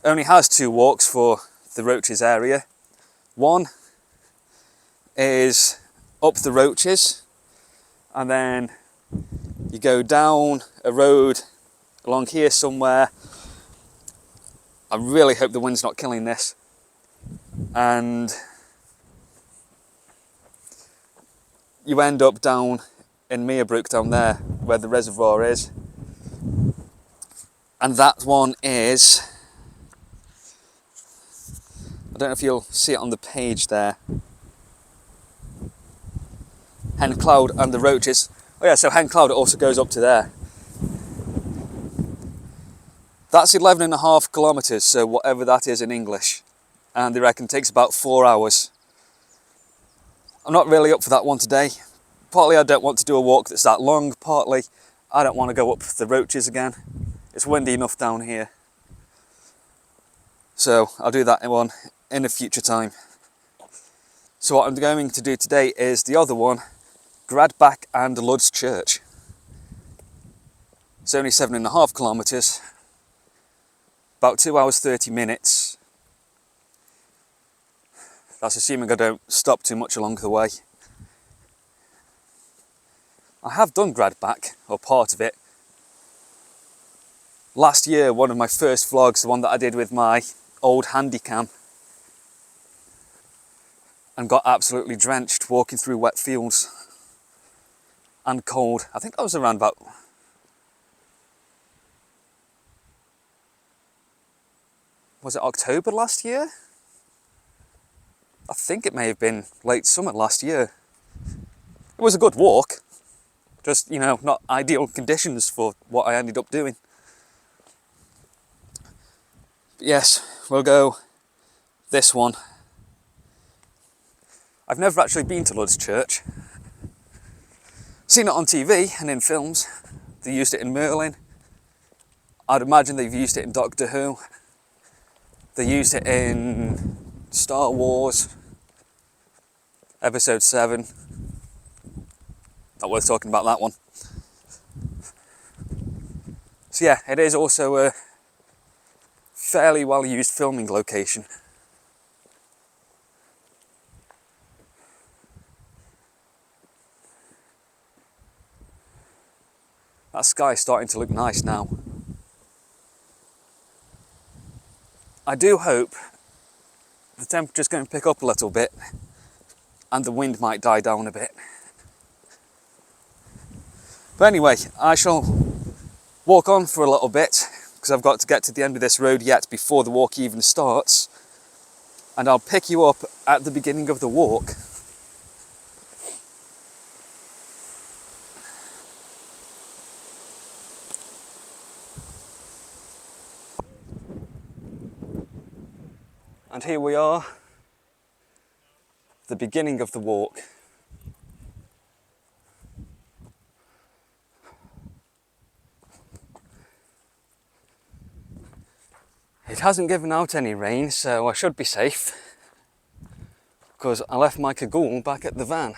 only has 2 walks for the Roaches area. One is up the Roaches, and then you go down a road along here somewhere. I really hope the wind's not killing this. and you end up down in Meerbrook down there where the reservoir is, and that one is, I don't know if you'll see it on the page there, Hen Cloud and the Roaches. Oh yeah, so Hen Cloud also goes up to there. That's 11.5 kilometres, so whatever that is in English, and they reckon it takes about 4 hours. I'm not really up for that one today. Partly I don't want to do a walk that's that long, partly I don't want to go up the Roaches again. It's windy enough down here. So I'll do that one in a future time. So what I'm going to do today is the other one, Gradbach and Luds Church. It's only 7.5 kilometres, about 2 hours 30 minutes. That's assuming I don't stop too much along the way. I have done Gradbach, or part of it. Last year, one of my first vlogs, the one that I did with my old Handycam, and got absolutely drenched walking through wet fields and cold. I think that was around about, was it October last year? I think it may have been late summer last year. It was a good walk, just, you know, not ideal conditions for what I ended up doing. But yes, we'll go this one. I've never actually been to Luds Church. Seen it on TV and in films. They used it in Merlin. I'd imagine they've used it in Doctor Who. They used it in Star Wars, Episode 7. Not worth talking about that one. So yeah, it is also a fairly well used filming location. That sky's starting to look nice now. I do hope the temperature's going to pick up a little bit and the wind might die down a bit. But anyway, I shall walk on for a little bit because I've got to get to the end of this road yet before the walk even starts, and I'll pick you up at the beginning of the walk. And here we are, the beginning of the walk. It hasn't given out any rain, so I should be safe, because I left my cagoule back at the van.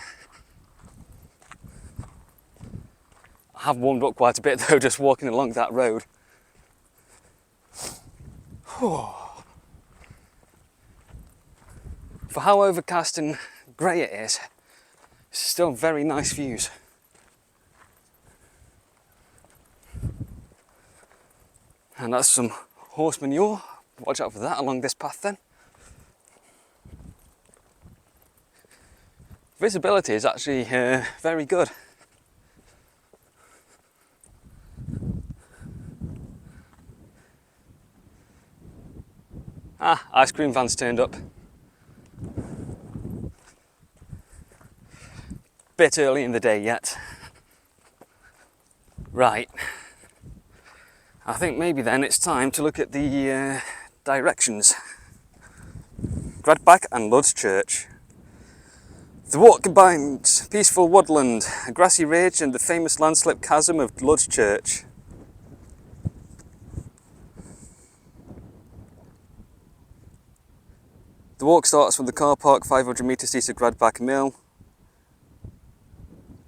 I have warmed up quite a bit though, just walking along that road. For how overcast and grey it is, it's still very nice views. And that's some horse manure. Watch out for that along this path then. Visibility is actually very good. Ah, ice cream van's turned up. Bit early in the day yet. Right. I think maybe then it's time to look at the directions. Gradbach and Luds Church. The walk combines peaceful woodland, a grassy ridge and the famous landslip chasm of Luds Church. The walk starts from the car park 500 metres east of Gradbach Mill.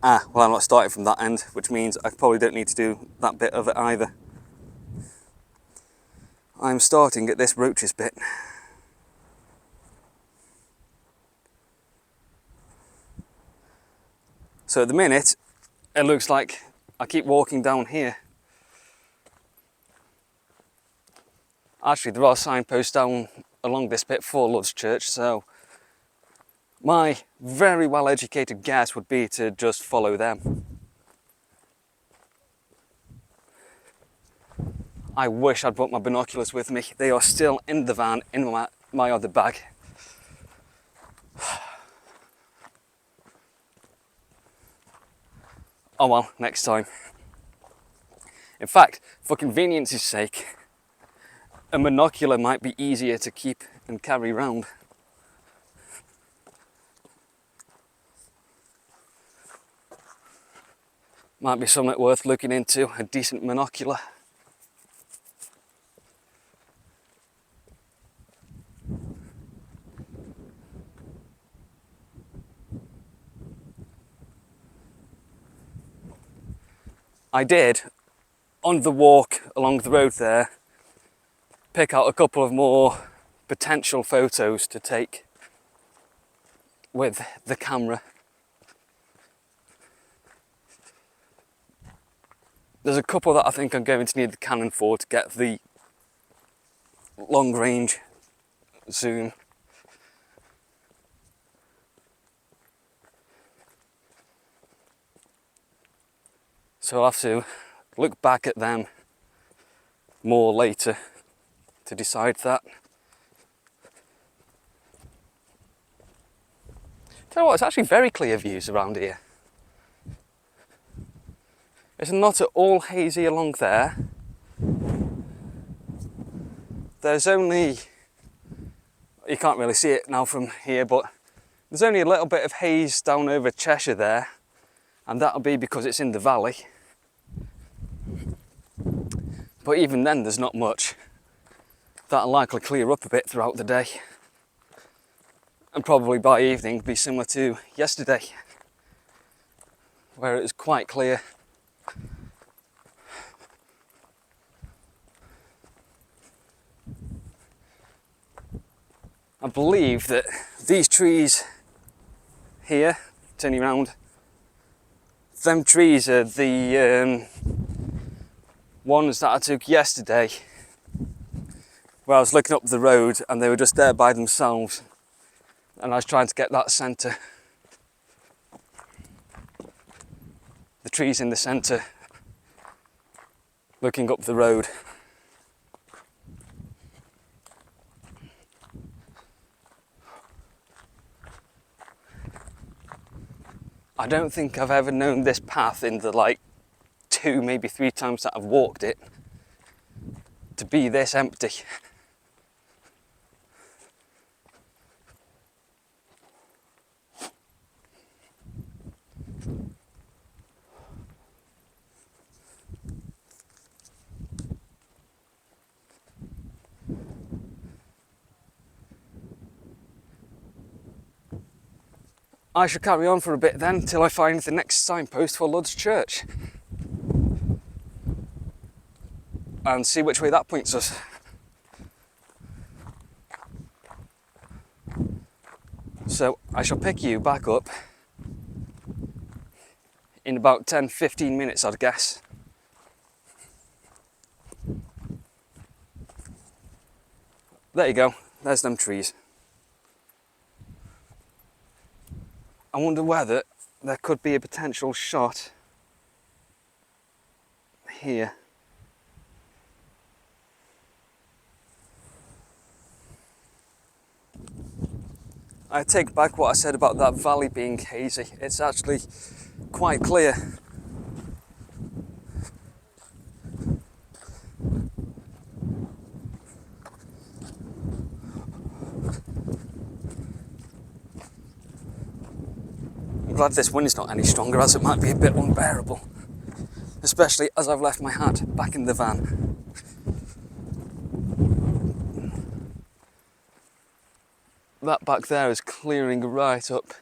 Ah, well, I'm not starting from that end, which means I probably don't need to do that bit of it either. I'm starting at this Roaches bit. So at the minute, it looks like I keep walking down here. Actually, there are signposts down along this bit for Luds Church, so my very well educated guess would be to just follow them. I wish I'd brought my binoculars with me. They are still in the van in my other bag. Oh well, next time. In fact, for convenience's sake, a monocular might be easier to keep and carry around. Might be something worth looking into, a decent monocular. I did, on the walk along the road there, pick out a couple of more potential photos to take with the camera. There's a couple that I think I'm going to need the Canon for to get the long range zoom. So I'll have to look back at them more later to decide that. Tell you what, it's actually very clear views around here. It's not at all hazy along there. There's only, you can't really see it now from here, but there's only a little bit of haze down over Cheshire there, and that'll be because it's in the valley. But even then there's not much. That'll likely clear up a bit throughout the day, and probably by evening be similar to yesterday, where it was quite clear. I believe that these trees here, turning around, them trees are the ones that I took yesterday, where I was looking up the road and they were just there by themselves, and I was trying to get that centre. The trees in the centre, looking up the road. I don't think I've ever known this path in the 2, maybe 3 times that I've walked it to be this empty. I shall carry on for a bit then until I find the next signpost for Luds Church and see which way that points us. So I shall pick you back up in about 10-15 minutes, I'd guess. There you go, there's them trees. I wonder whether there could be a potential shot here. I take back what I said about that valley being hazy. It's actually quite clear. I'm glad this wind is not any stronger, as it might be a bit unbearable, especially as I've left my hat back in the van. That back there is clearing right up.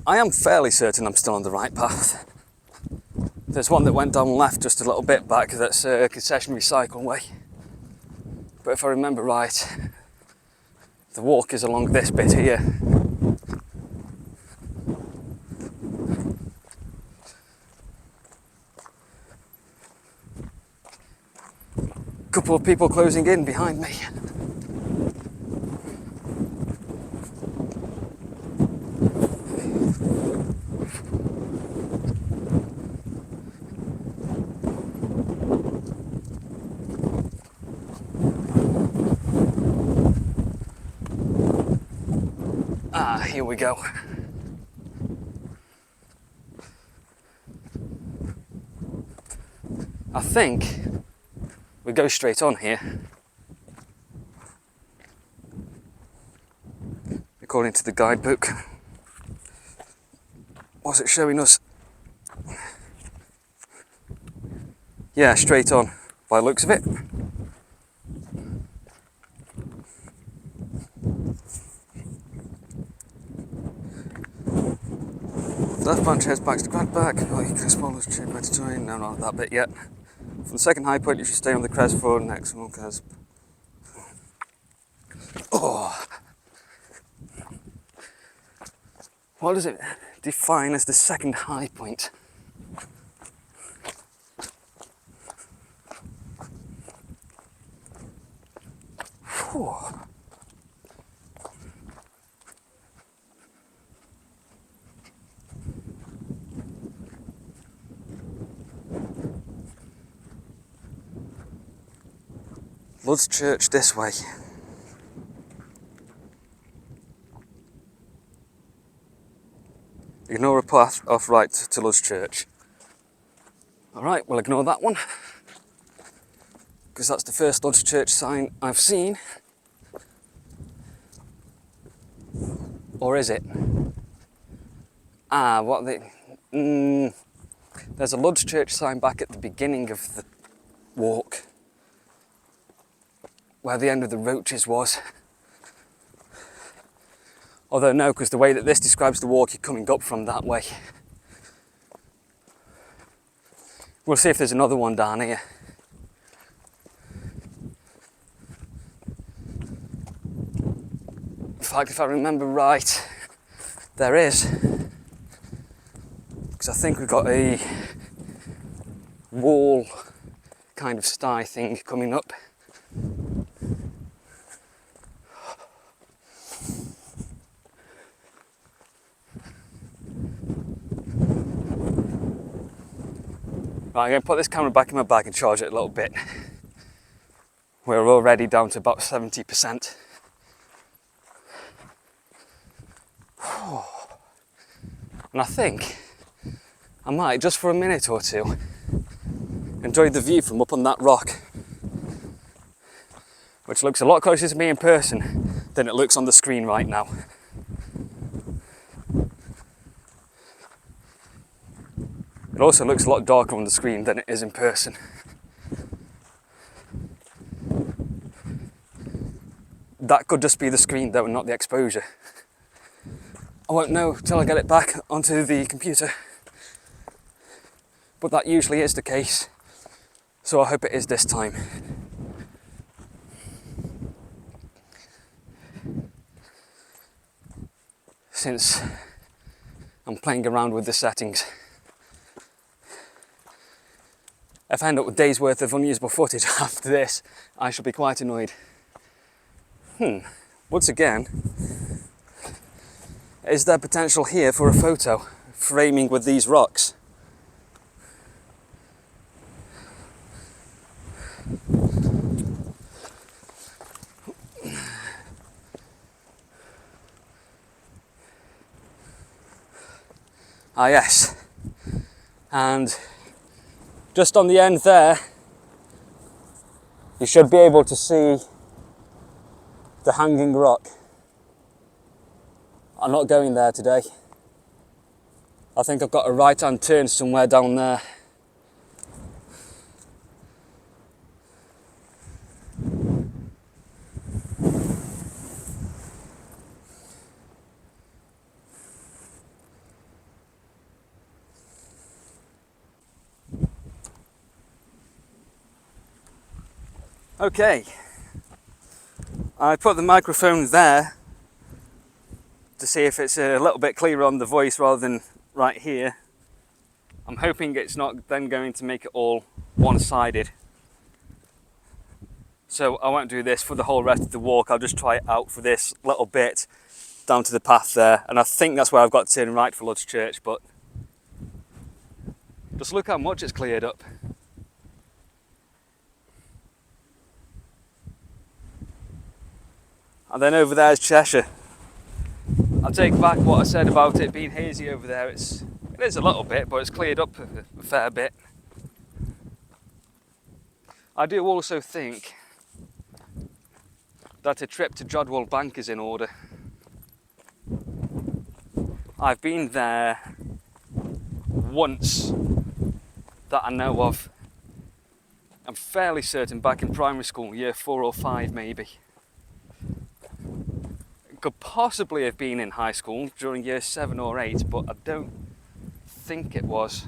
I am fairly certain I'm still on the right path. There's one that went down left just a little bit back, that's a concessionary cycleway. But if I remember right, the walk is along this bit here. Couple of people closing in behind me. Here we go. I think we go straight on here, according to the guidebook. What's it showing us? Yeah, straight on, by the looks of it. Left branch heads back to Gradback. Oh, you can explore Luds Church by time. No, not that bit yet. From the second high point, you should stay on the crest for next one, because. Oh! What does it define as the second high point? Whew. Luds Church this way. Ignore a path off right to Luds Church. Alright, we'll ignore that one, because that's the first Luds Church sign I've seen. Or is it? There's a Luds Church sign back at the beginning of the walk, where the end of the Roaches was. Although no, because the way that this describes the walk, you're coming up from that way. We'll see if there's another one down here. In fact, if I remember right, there is. Because I think we've got a wall kind of sty thing coming up. Right, I'm going to put this camera back in my bag and charge it a little bit. We're already down to about 70%. And I think I might, just for a minute or two, enjoy the view from up on that rock, which looks a lot closer to me in person than it looks on the screen right now. It also looks a lot darker on the screen than it is in person. That could just be the screen though and not the exposure. I won't know till I get it back onto the computer. But that usually is the case, so I hope it is this time. Since I'm playing around with the settings. If I end up with days worth of unusable footage after this, I shall be quite annoyed. Once again, is there potential here for a photo framing with these rocks? Ah yes, and just on the end there, you should be able to see the hanging rock. I'm not going there today. I think I've got a right-hand turn somewhere down there. Okay, I put the microphone there to see if it's a little bit clearer on the voice rather than right here. I'm hoping it's not then going to make it all one-sided. So I won't do this for the whole rest of the walk. I'll just try it out for this little bit down to the path there. And I think that's where I've got to turn right for Luds Church, but just look how much it's cleared up. And then over there is Cheshire. I'll take back what I said about it being hazy over there. It is a little bit, but it's cleared up a fair bit. I do also think that a trip to Jodwell Bank is in order. I've been there once that I know of. I'm fairly certain back in primary school, year 4 or 5 maybe. It could possibly have been in high school during year 7 or 8, but I don't think it was.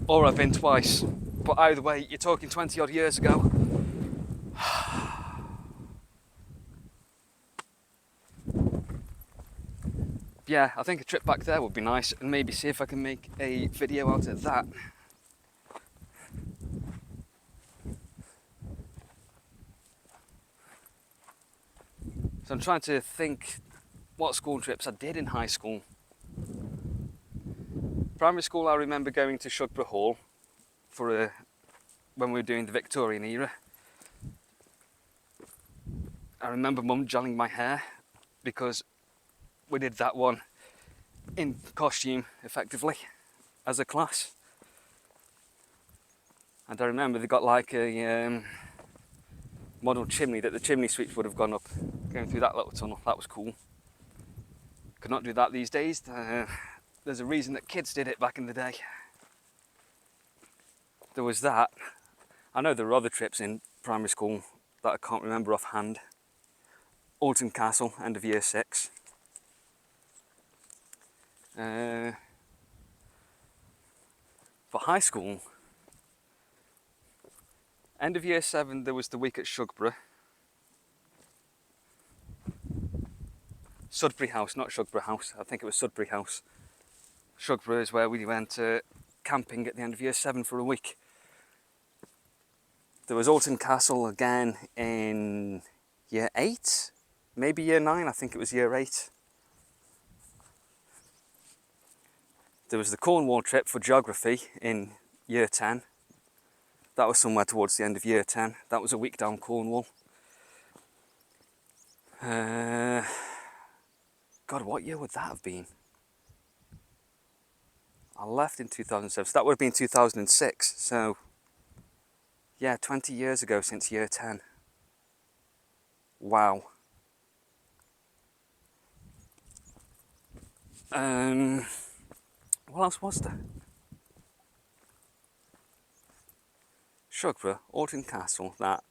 Or I've been twice. But either way, you're talking 20 odd years ago. Yeah, I think a trip back there would be nice, and maybe see if I can make a video out of that. So I'm trying to think what school trips I did in high school. Primary school, I remember going to Shugborough Hall for when we were doing the Victorian era. I remember Mum gelling my hair because we did that one in costume, effectively, as a class. And I remember they got like a model chimney that the chimney sweeps would have gone up, going through that little tunnel. That was cool. Could not do that these days. There's a reason that kids did it back in the day. There was that. I know there were other trips in primary school that I can't remember offhand. Alton Castle, end of year 6. For high school, end of year 7, there was the week at Shugborough. Sudbury House, not Shugborough House. I think it was Sudbury House. Shugborough is where we went camping at the end of year 7 for a week. There was Alton Castle again in year 8, maybe year 9, I think it was year 8. There was the Cornwall trip for geography in year 10. That was somewhere towards the end of year 10. That was a week down Cornwall. God, what year would that have been? I left in 2007, so that would have been 2006. So, yeah, 20 years ago since year 10. Wow. What else was there? Shugborough, Alton Castle, that.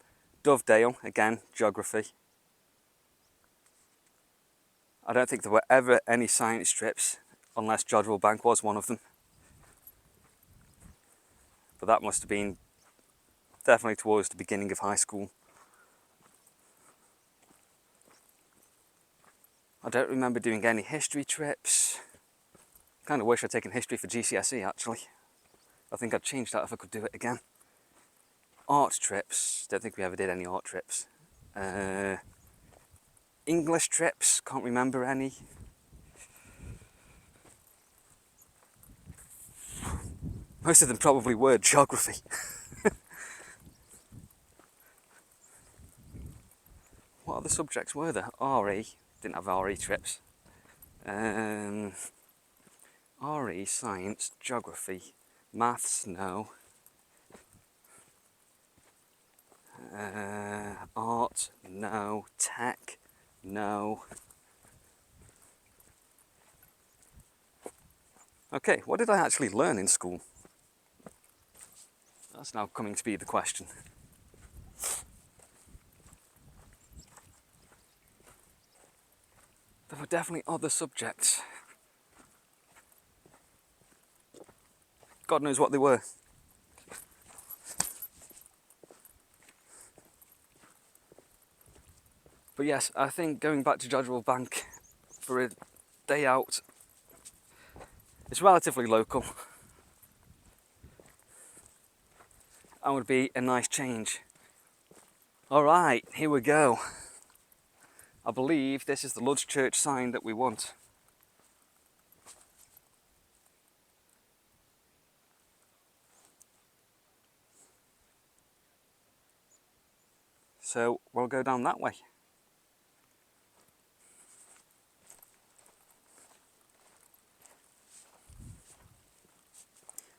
Dovedale, again, geography. I don't think there were ever any science trips, unless Jodwell Bank was one of them. But that must have been definitely towards the beginning of high school. I don't remember doing any history trips. Kind of wish I'd taken history for GCSE actually. I think I'd change that if I could do it again. Art trips, don't think we ever did any art trips. English trips, can't remember any. Most of them probably were geography. What other subjects were there? RE, didn't have RE trips. RE, science, geography, maths, no. Art, no. Tech, no. Okay, what did I actually learn in school? That's now coming to be the question. There were definitely other subjects. God knows what they were. But yes, I think going back to Jodrell Bank for a day out, it's relatively local, and would be a nice change. Alright, here we go. I believe this is the Luds Church sign that we want. So we'll go down that way.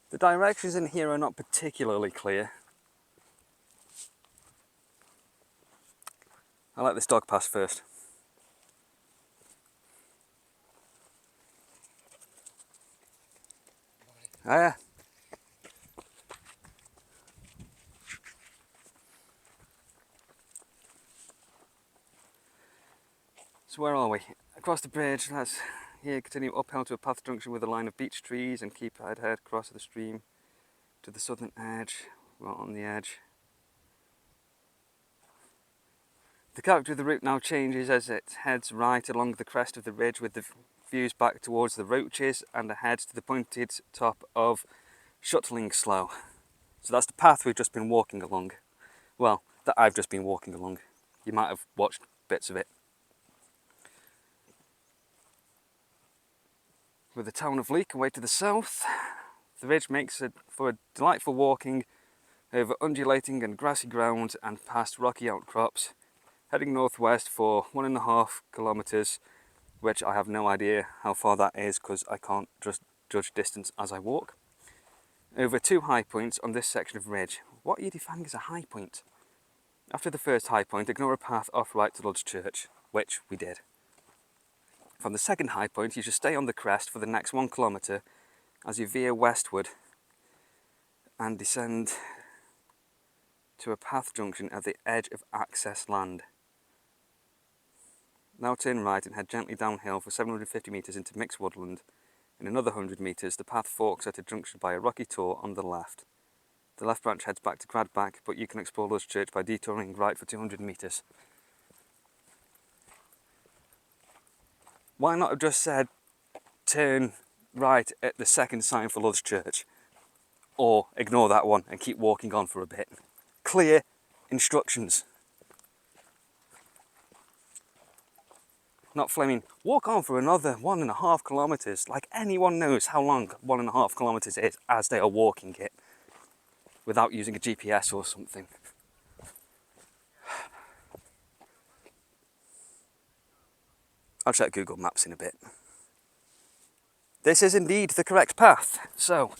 The directions in here are not particularly clear. I'll let this dog pass first. Oh yeah. So where are we? Across the bridge, let's here continue uphill to a path junction with a line of beech trees and keep ahead across the stream to the southern edge. We're on the edge. The character of the route now changes as it heads right along the crest of the ridge with the views back towards the Roaches and ahead to the pointed top of Shuttling Slough. So that's the path we've just been walking along. Well, that I've just been walking along. You might have watched bits of it. With the town of Leek away to the south, the ridge makes it for a delightful walking over undulating and grassy ground and past rocky outcrops, heading northwest for 1.5 kilometres, which I have no idea how far that is because I can't just judge distance as I walk. Over 2 high points on this section of ridge. What are you defining as a high point? After the first high point, ignore a path off right to Luds Church, which we did. From the second high point, you should stay on the crest for the next 1 kilometre as you veer westward and descend to a path junction at the edge of access land. Now turn right and head gently downhill for 750 metres into mixed woodland. In another 100 metres, the path forks at a junction by a rocky tor on the left. The left branch heads back to Cradback, but you can explore Luds Church by detouring right for 200 metres. Why not have just said turn right at the second sign for Luds Church? Or ignore that one and keep walking on for a bit. Clear instructions. Not flaming, walk on for another 1.5 kilometres, like anyone knows how long 1.5 kilometres is as they are walking it, without using a GPS or something. I'll check Google Maps in a bit. This is indeed the correct path, so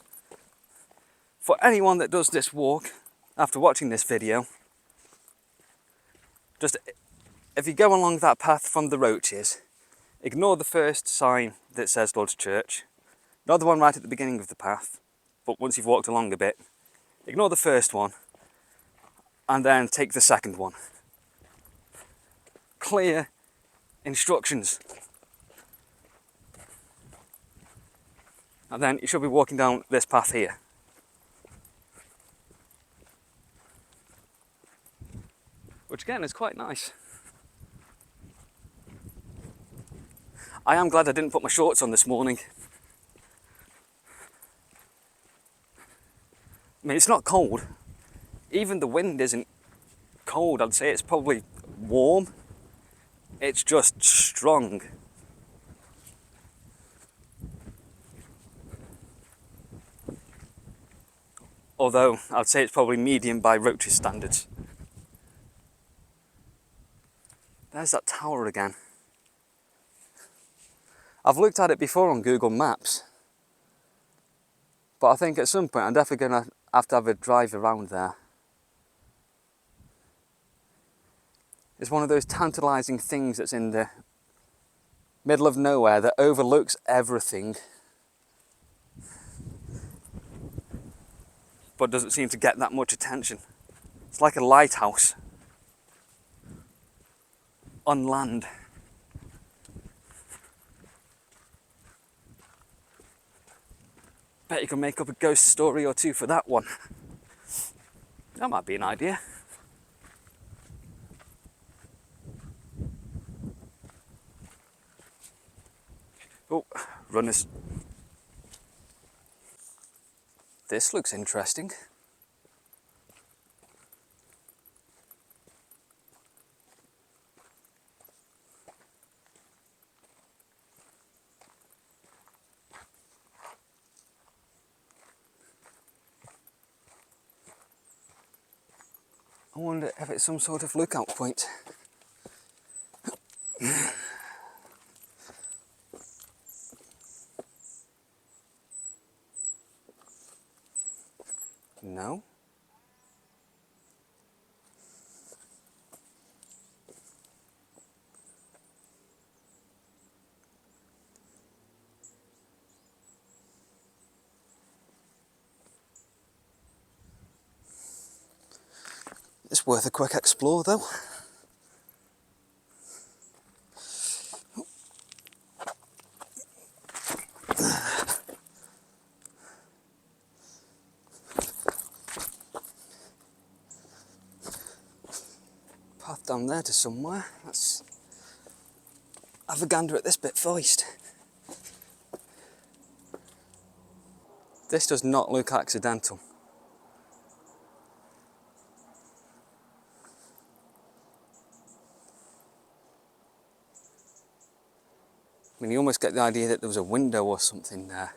for anyone that does this walk after watching this video, just if you go along that path from the Roaches, ignore the first sign that says Luds Church, not the one right at the beginning of the path, but once you've walked along a bit, ignore the first one and then take the second one. Clear instructions. And then you should be walking down this path here. Which again is quite nice. I am glad I didn't put my shorts on this morning. I mean, it's not cold. Even the wind isn't cold. I'd say it's probably warm. It's just strong. Although I'd say it's probably medium by Roaches standards. There's that tower again. I've looked at it before on Google Maps, but I think at some point I'm definitely going to have a drive around there. It's one of those tantalising things that's in the middle of nowhere that overlooks everything, but doesn't seem to get that much attention. It's like a lighthouse on land. Bet you can make up a ghost story or two for that one. That might be an idea. Oh, runners. This looks interesting. I wonder if it's some sort of lookout point. No? It's worth a quick explore though. Path down there to somewhere. Let's have a gander at this bit first. This does not look accidental. I mean, you almost get the idea that there was a window or something there.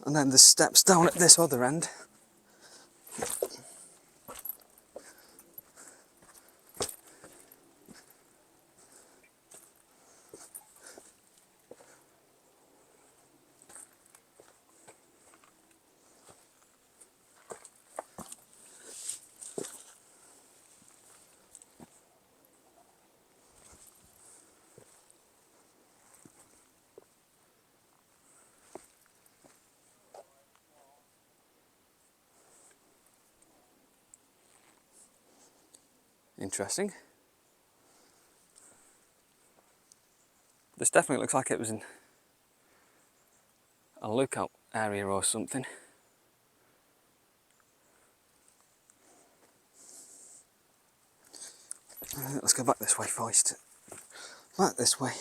And then there's steps down at this other end. Interesting. This definitely looks like it was in a lookout area or something. Let's go back this way first. Back this way.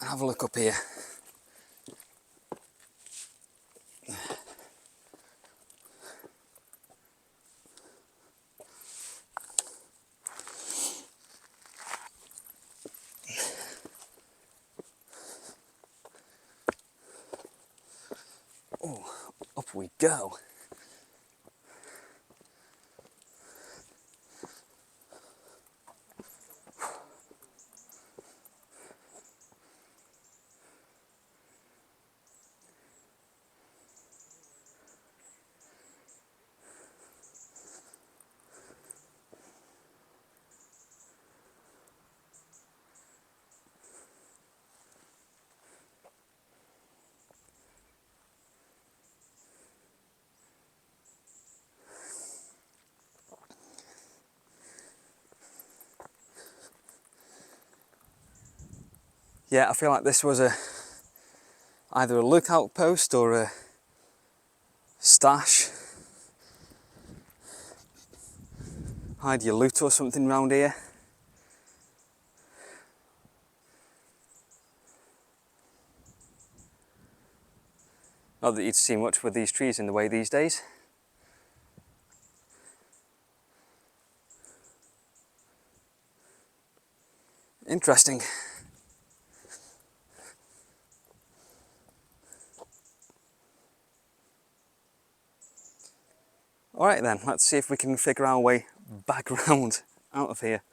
And have a look up here. Oh, up we go. Yeah, I feel like this was either a lookout post or a stash. Hide your loot or something round here. Not that you'd see much with these trees in the way these days. Interesting. Alright then, let's see if we can figure our way back round out of here.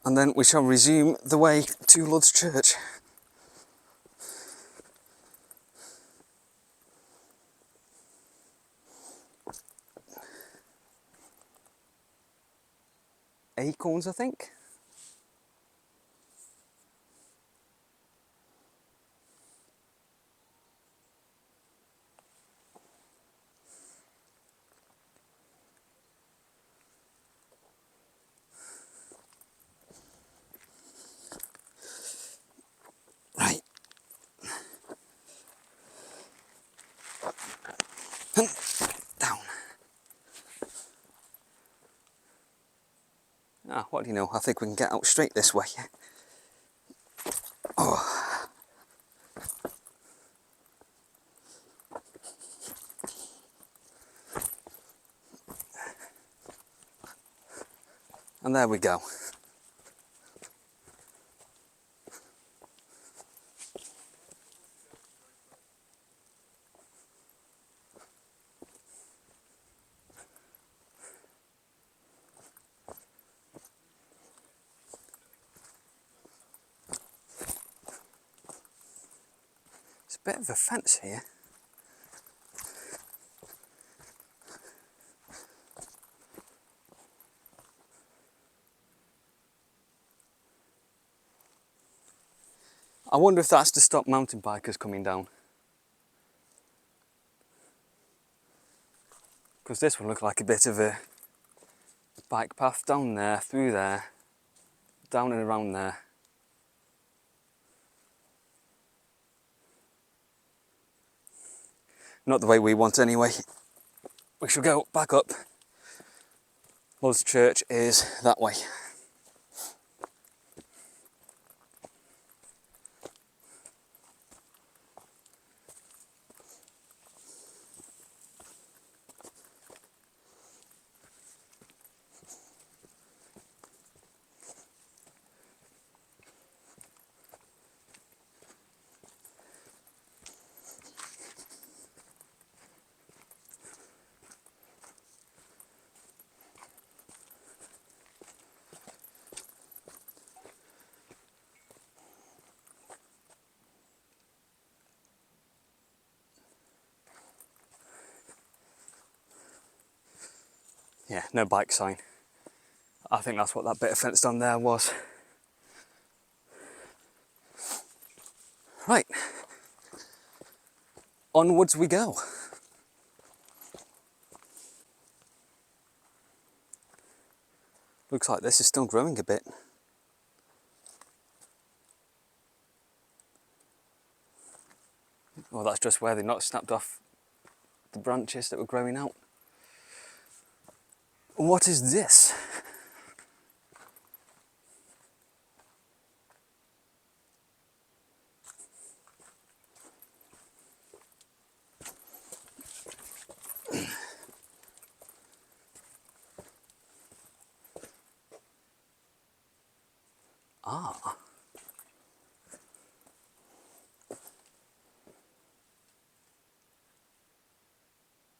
And then we shall resume the way to Luds Church. Acorns, I think. Ah, what do you know? I think we can get out straight this way. Oh. And there we go. It's a bit of a fence here. I wonder if that's to stop mountain bikers coming down. Because this would look like a bit of a bike path down there, through there, down and around there. Not the way we want anyway. We shall go back up. Luds Church is that way. Yeah, no bike sign. I think that's what that bit of fence down there was. Right, onwards we go. Looks like this is still growing a bit. Well, that's just where they not snapped off the branches that were growing out. What is this? Ah.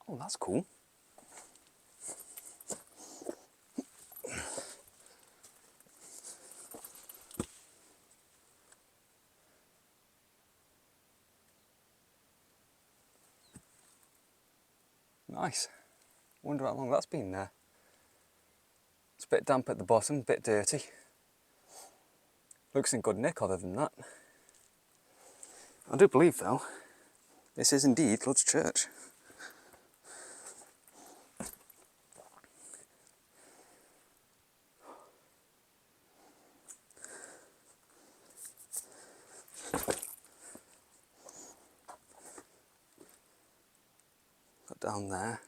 Oh, that's cool. Nice. Wonder how long that's been there. It's a bit damp at the bottom, a bit dirty. Looks in good nick other than that. I do believe though, this is indeed Luds Church. Got down there.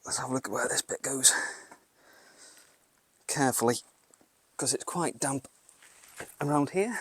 Let's have a look at where this bit goes. Carefully, because it's quite damp around here.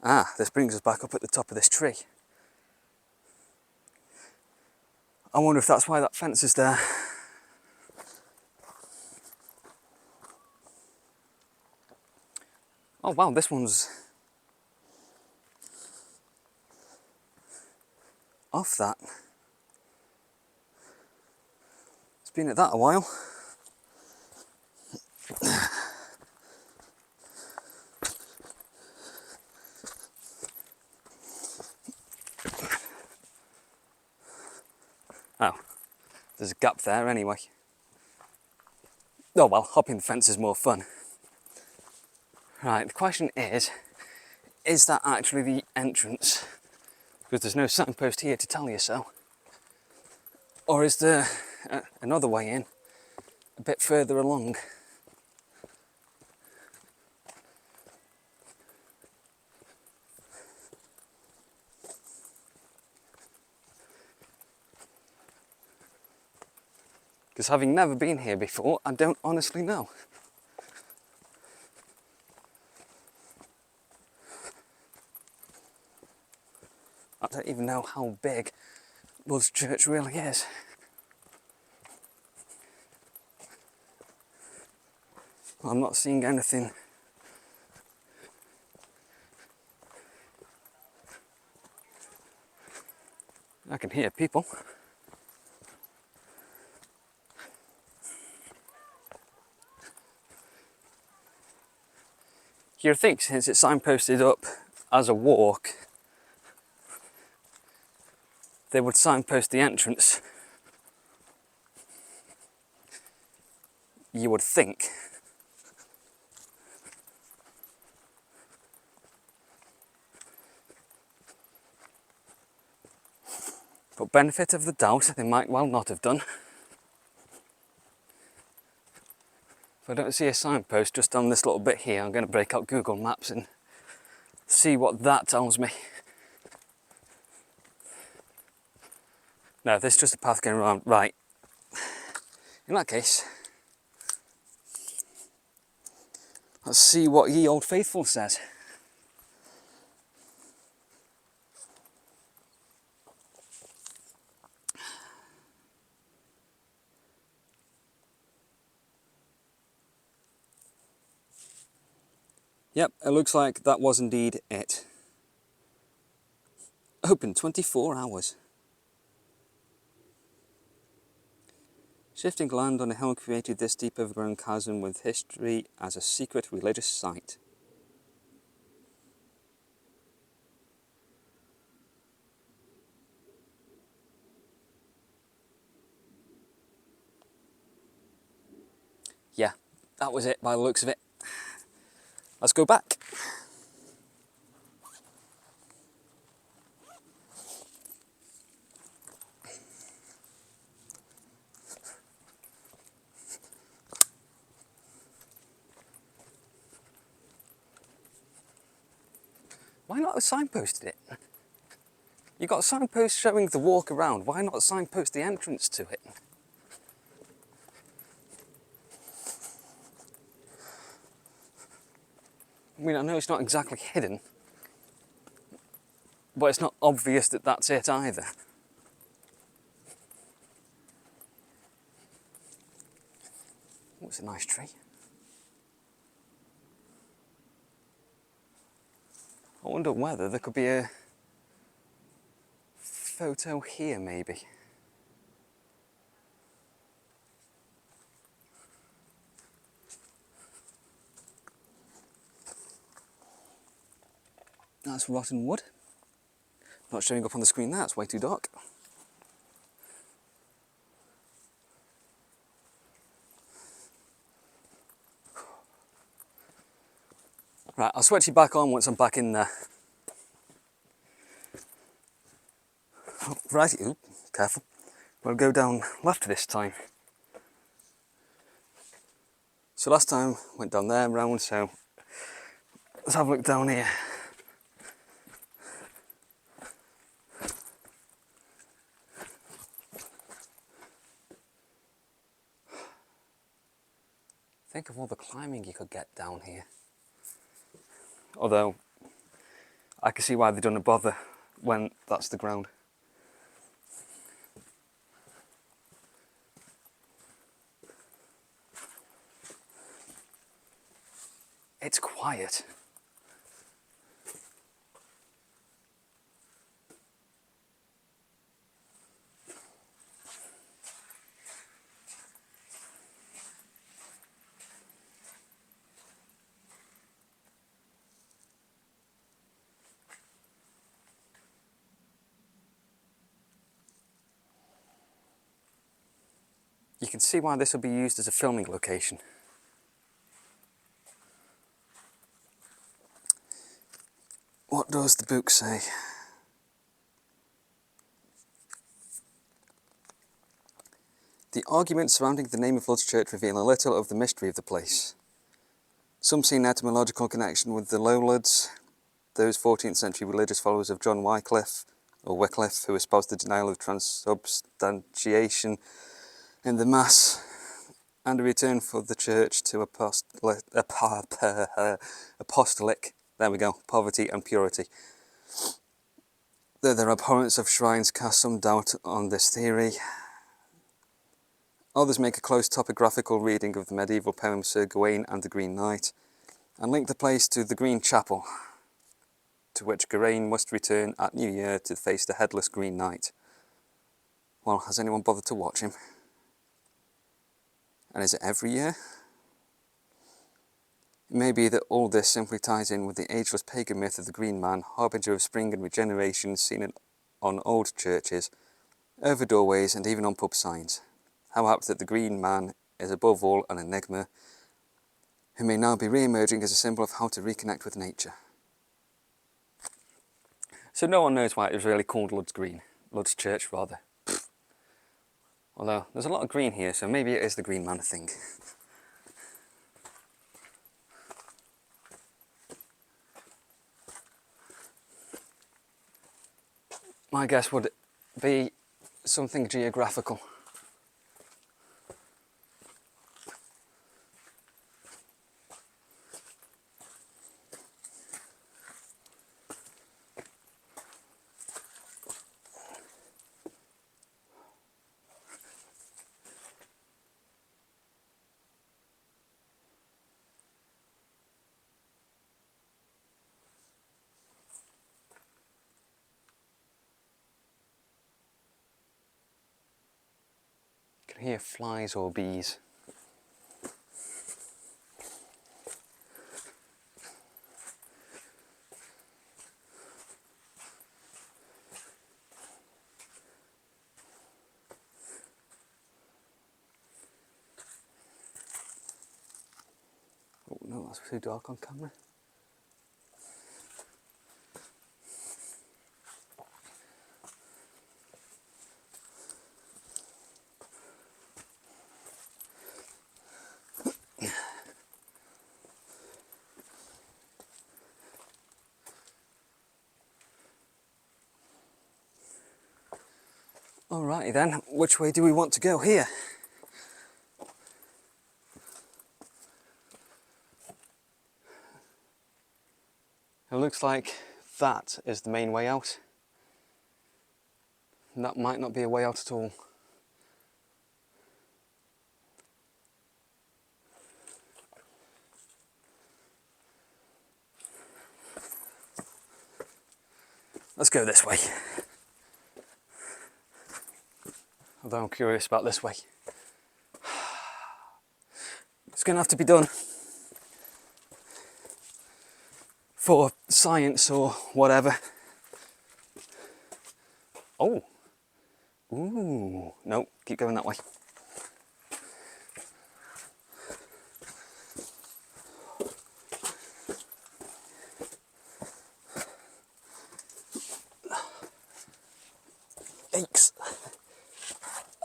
Ah, this brings us back up at the top of this tree. I wonder if that's why that fence is there. Oh wow, this one's off that. It's been at that a while. there's a gap there anyway. Oh well, hopping the fence is more fun. Right, the question is that actually the entrance? Because there's no signpost here to tell you so. Or is there another way in, a bit further along? Because having never been here before, I don't honestly know. I don't even know how big Luds Church really is. I'm not seeing anything. I can hear people. You'd think, since it's signposted up as a walk, they would signpost the entrance. You would think. But benefit of the doubt, they might well not have done. If I don't see a signpost just on this little bit here, I'm going to break out Google Maps and see what that tells me. No, this is just a path going around. Right. In that case, let's see what Ye Old Faithful says. Yep, it looks like that was indeed it. Open 24 hours. Shifting land on a hill created this deep overgrown chasm with history as a secret religious site. Yeah, that was it by the looks of it. Let's go back. Why not have signposted it? You got a signpost showing the walk around, why not signpost the entrance to it? I mean, I know it's not exactly hidden, but it's not obvious that that's it either. Oh, it's a nice tree. I wonder whether there could be a photo here, maybe. That's rotten wood. Not showing up on the screen there, it's way too dark. Right, I'll switch you back on once I'm back in there. Right, oop, careful. We'll go down left this time. So last time went down there round, so let's have a look down here. Think of all the climbing you could get down here. Although, I can see why they don't bother when that's the ground. It's quiet. you can see why this will be used as a filming location. What does the book say? The arguments surrounding the name of Luds Church reveal a little of the mystery of the place. Some see an etymological connection with the Lowlands, those 14th century religious followers of John Wycliffe, or Wycliffe, who espoused the denial of transubstantiation in the Mass, and a return for the Church to apostolic, there we go, poverty and purity. Though their abhorrence of shrines cast some doubt on this theory, others make a close topographical reading of the medieval poem Sir Gawain and the Green Knight, and link the place to the Green Chapel, to which Gawain must return at New Year to face the headless Green Knight. Well, has anyone bothered to watch him? And is it every year? It may be that all this simply ties in with the ageless pagan myth of the Green Man, harbinger of spring and regeneration seen on old churches, over doorways and even on pub signs. How apt that the Green Man is above all an enigma, who may now be re-emerging as a symbol of how to reconnect with nature. So no one knows why it was really called Luds Church rather. Although there's a lot of green here, so maybe it is the Green Man thing. My guess would be something geographical. You can hear flies or bees. Oh no, that's too dark on camera. Alrighty then, which way do we want to go here? It looks like that is the main way out. And that might not be a way out at all. Let's go this way. Although I'm curious about this way. It's going to have to be done for science or whatever. Oh. Ooh. No, keep going that way. Yikes.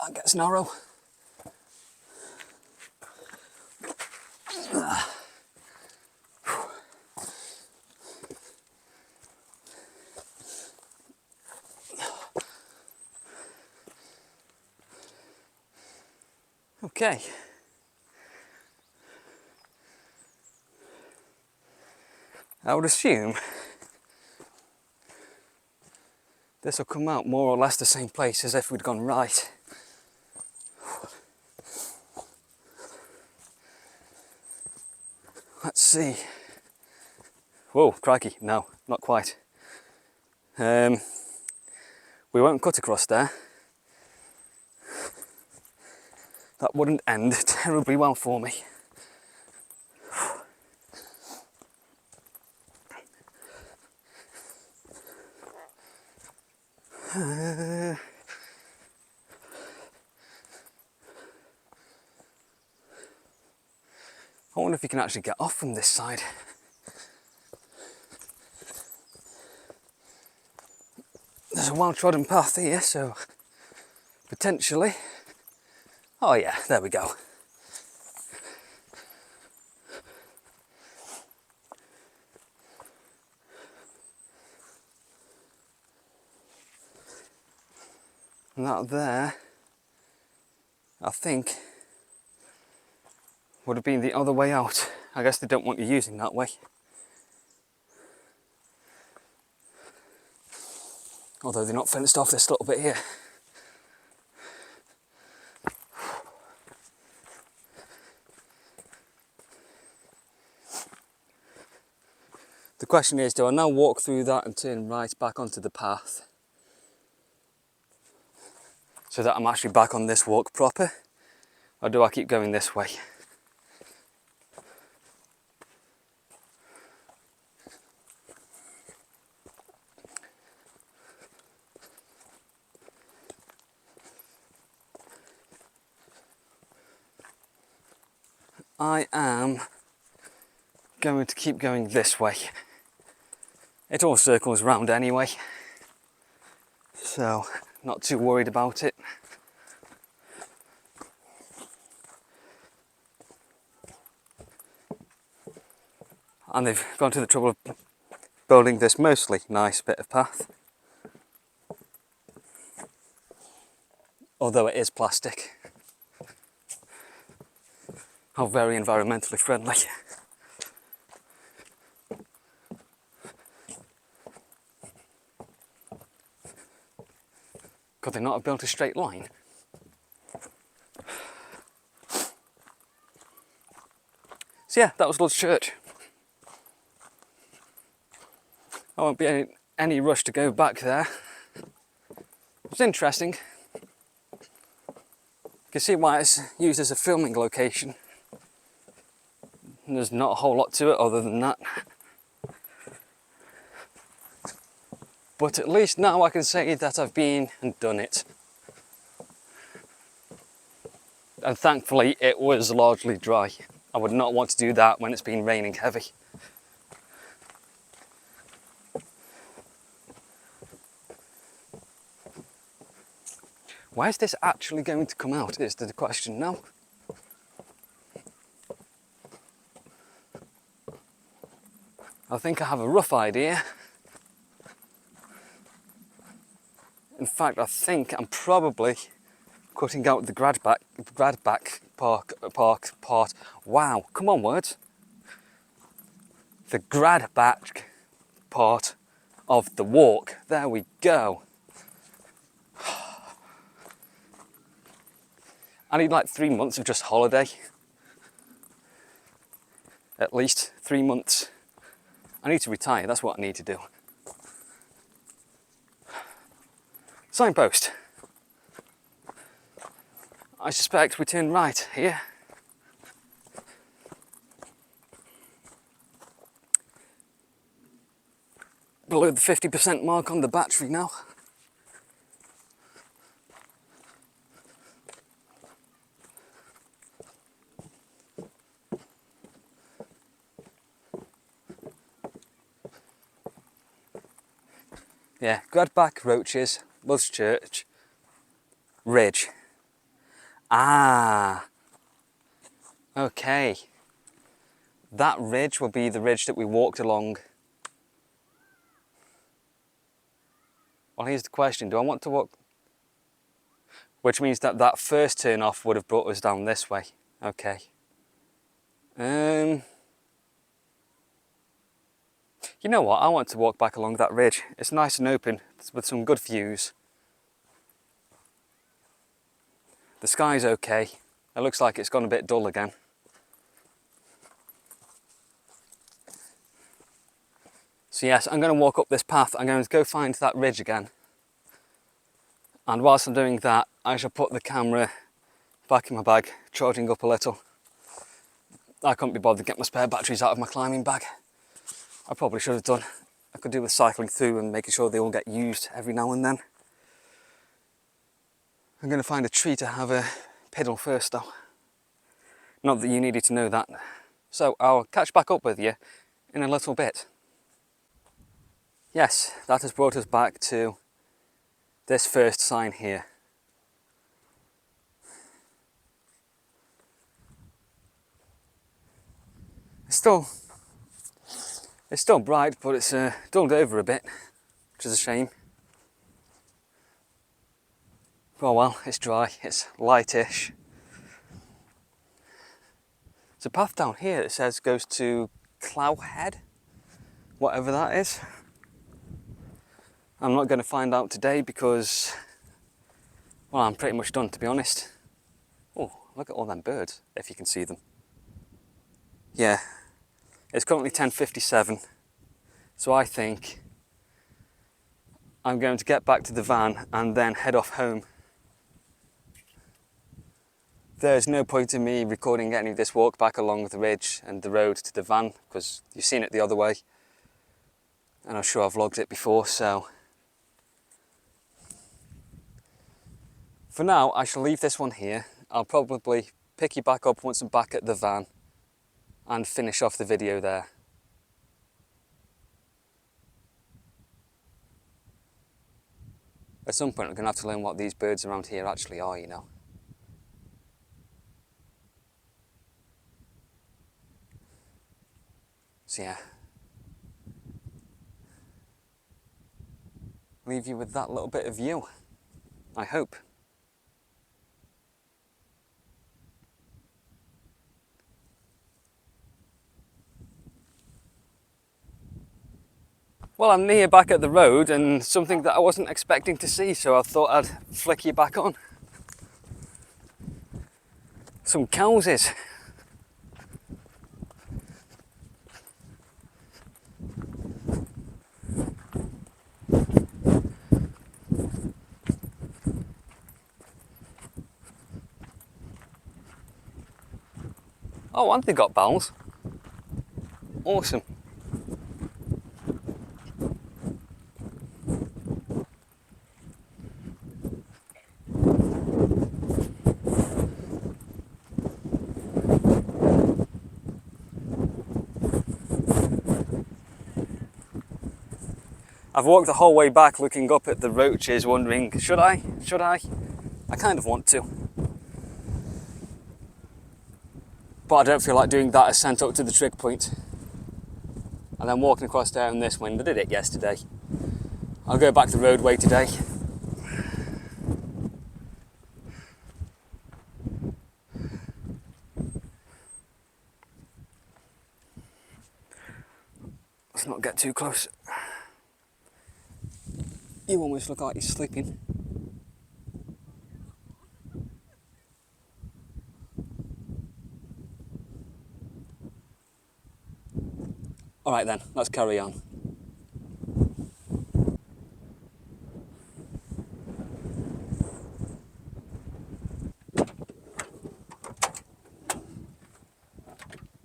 That gets narrow. Okay. I would assume this will come out more or less the same place as if we'd gone right. Let's see. Whoa, crikey, no, not quite. We won't cut across there. That wouldn't end terribly well for me. wonder if you can actually get off from this side. There's a well-trodden path here, so potentially... Oh yeah, there we go. And that there, I think, would have been the other way out. I guess they don't want you using that way. Although they're not fenced off this little bit here. The question is, do I now walk through that and turn right back onto the path, so that I'm actually back on this walk proper? Or do I keep going this way? I am going to keep going this way. It all circles round anyway, so not too worried about it. And they've gone to the trouble of building this mostly nice bit of path. Although it is plastic. How very environmentally friendly. Could they not have built a straight line? So yeah, that was Luds Church. I won't be any rush to go back there. It's interesting. You can see why it's used as a filming location. And there's not a whole lot to it other than that. But at least now I can say that I've been and done it. And thankfully it was largely dry. I would not want to do that when it's been raining heavy. Where's this actually going to come out is the question now. I think I have a rough idea. In fact, I think I'm probably cutting out the grad back part. Wow, come on words. The grad back part of the walk. There we go. I need like 3 months of just holiday. At least 3 months. I need to retire, that's what I need to do. Signpost. I suspect we turn right here. Below the 50% mark on the battery now. Yeah, Gradback, Roaches, Luds Church, Ridge. Ah, okay. That ridge will be the ridge that we walked along. Well, here's the question, do I want to walk? Which means that that first turn off would have brought us down this way. Okay. You know what, I want to walk back along that ridge. It's nice and open, with some good views. The sky's okay. It looks like it's gone a bit dull again. So yes, I'm going to walk up this path. I'm going to go find that ridge again. And whilst I'm doing that, I shall put the camera back in my bag, charging up a little. I couldn't be bothered to get my spare batteries out of my climbing bag. I probably should have done. I could do with cycling through and making sure they all get used every now and then. I'm going to find a tree to have a pedal first though. Not that you needed to know that. So I'll catch back up with you in a little bit. Yes, that has brought us back to this first sign here. It's still bright, but it's dulled over a bit, which is a shame. Oh well, it's dry, it's lightish. There's a path down here that says goes to Clowhead, whatever that is. I'm not going to find out today because, well, I'm pretty much done, to be honest. Oh, look at all them birds, if you can see them. Yeah, it's currently 10:57, so I think I'm going to get back to the van and then head off home. There's no point in me recording any of this walk back along the ridge and the road to the van because you've seen it the other way, and I'm sure I've vlogged it before, so for now I shall leave this one here. I'll probably pick you back up once I'm back at the van and finish off the video there. At some point I'm going to have to learn what these birds around here actually are, you know. So yeah, leave you with that little bit of view, I hope. Well, I'm near back at the road and something that I wasn't expecting to see, so I thought I'd flick you back on. Some cowses. Oh, and they got bells. Awesome. I've walked the whole way back looking up at the roaches wondering, should I? Should I? I kind of want to. But I don't feel like doing that ascent up to the trig point. And then walking across there in this wind. I did it yesterday. I'll go back the roadway today. Let's not get too close. You almost look like you're sleeping. Alright then, let's carry on.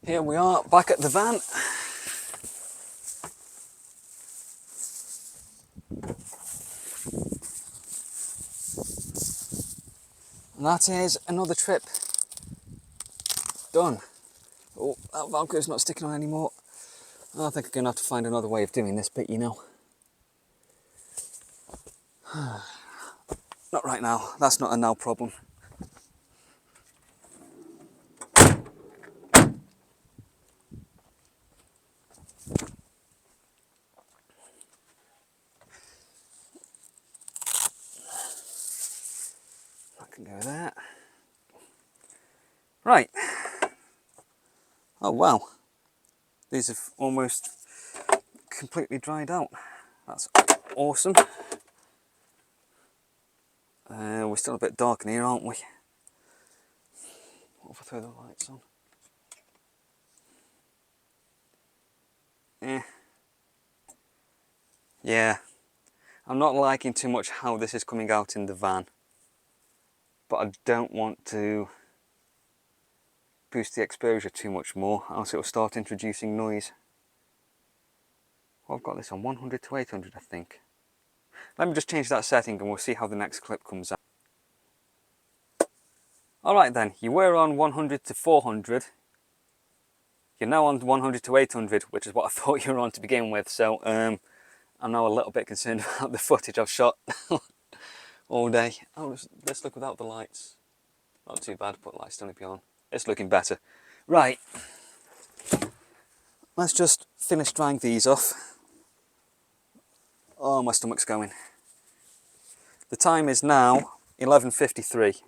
Here we are, back at the van. And that is another trip done. Oh, that Velcro's not sticking on anymore. I think I'm going to have to find another way of doing this bit, you know. Not right now, that's not a now problem. That can go there. Right. Oh wow. These have almost completely dried out. That's awesome. We're still a bit dark in here, aren't we? What if I throw the lights on? Yeah. I'm not liking too much how this is coming out in the van. But I don't want to boost the exposure too much more, else it will start introducing noise. Well, I've got this on 100 to 800, I think. Let me just change that setting and we'll see how the next clip comes out. Alright then, you were on 100 to 400.
You're now on 100 to 800, which is what I thought you were on to begin with, so I'm now a little bit concerned about the footage I've shot all day. Oh, let's look without the lights. Not too bad, put lights don't be on. It's looking better. Right, let's just finish drying these off. Oh, my stomach's going. The time is now 11:53.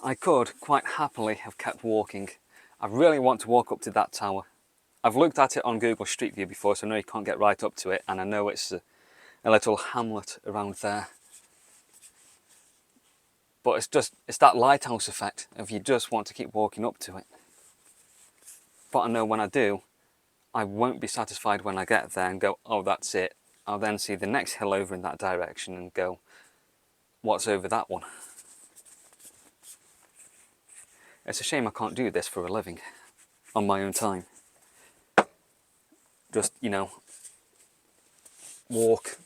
I could quite happily have kept walking. I really want to walk up to that tower. I've looked at it on Google Street View before, so I know you can't get right up to it, and I know it's a little hamlet around there. But it's that lighthouse effect of you just want to keep walking up to it. But I know when I do, I won't be satisfied when I get there and go, oh, that's it. I'll then see the next hill over in that direction and go, what's over that one? It's a shame I can't do this for a living on my own time. Just, you know, walk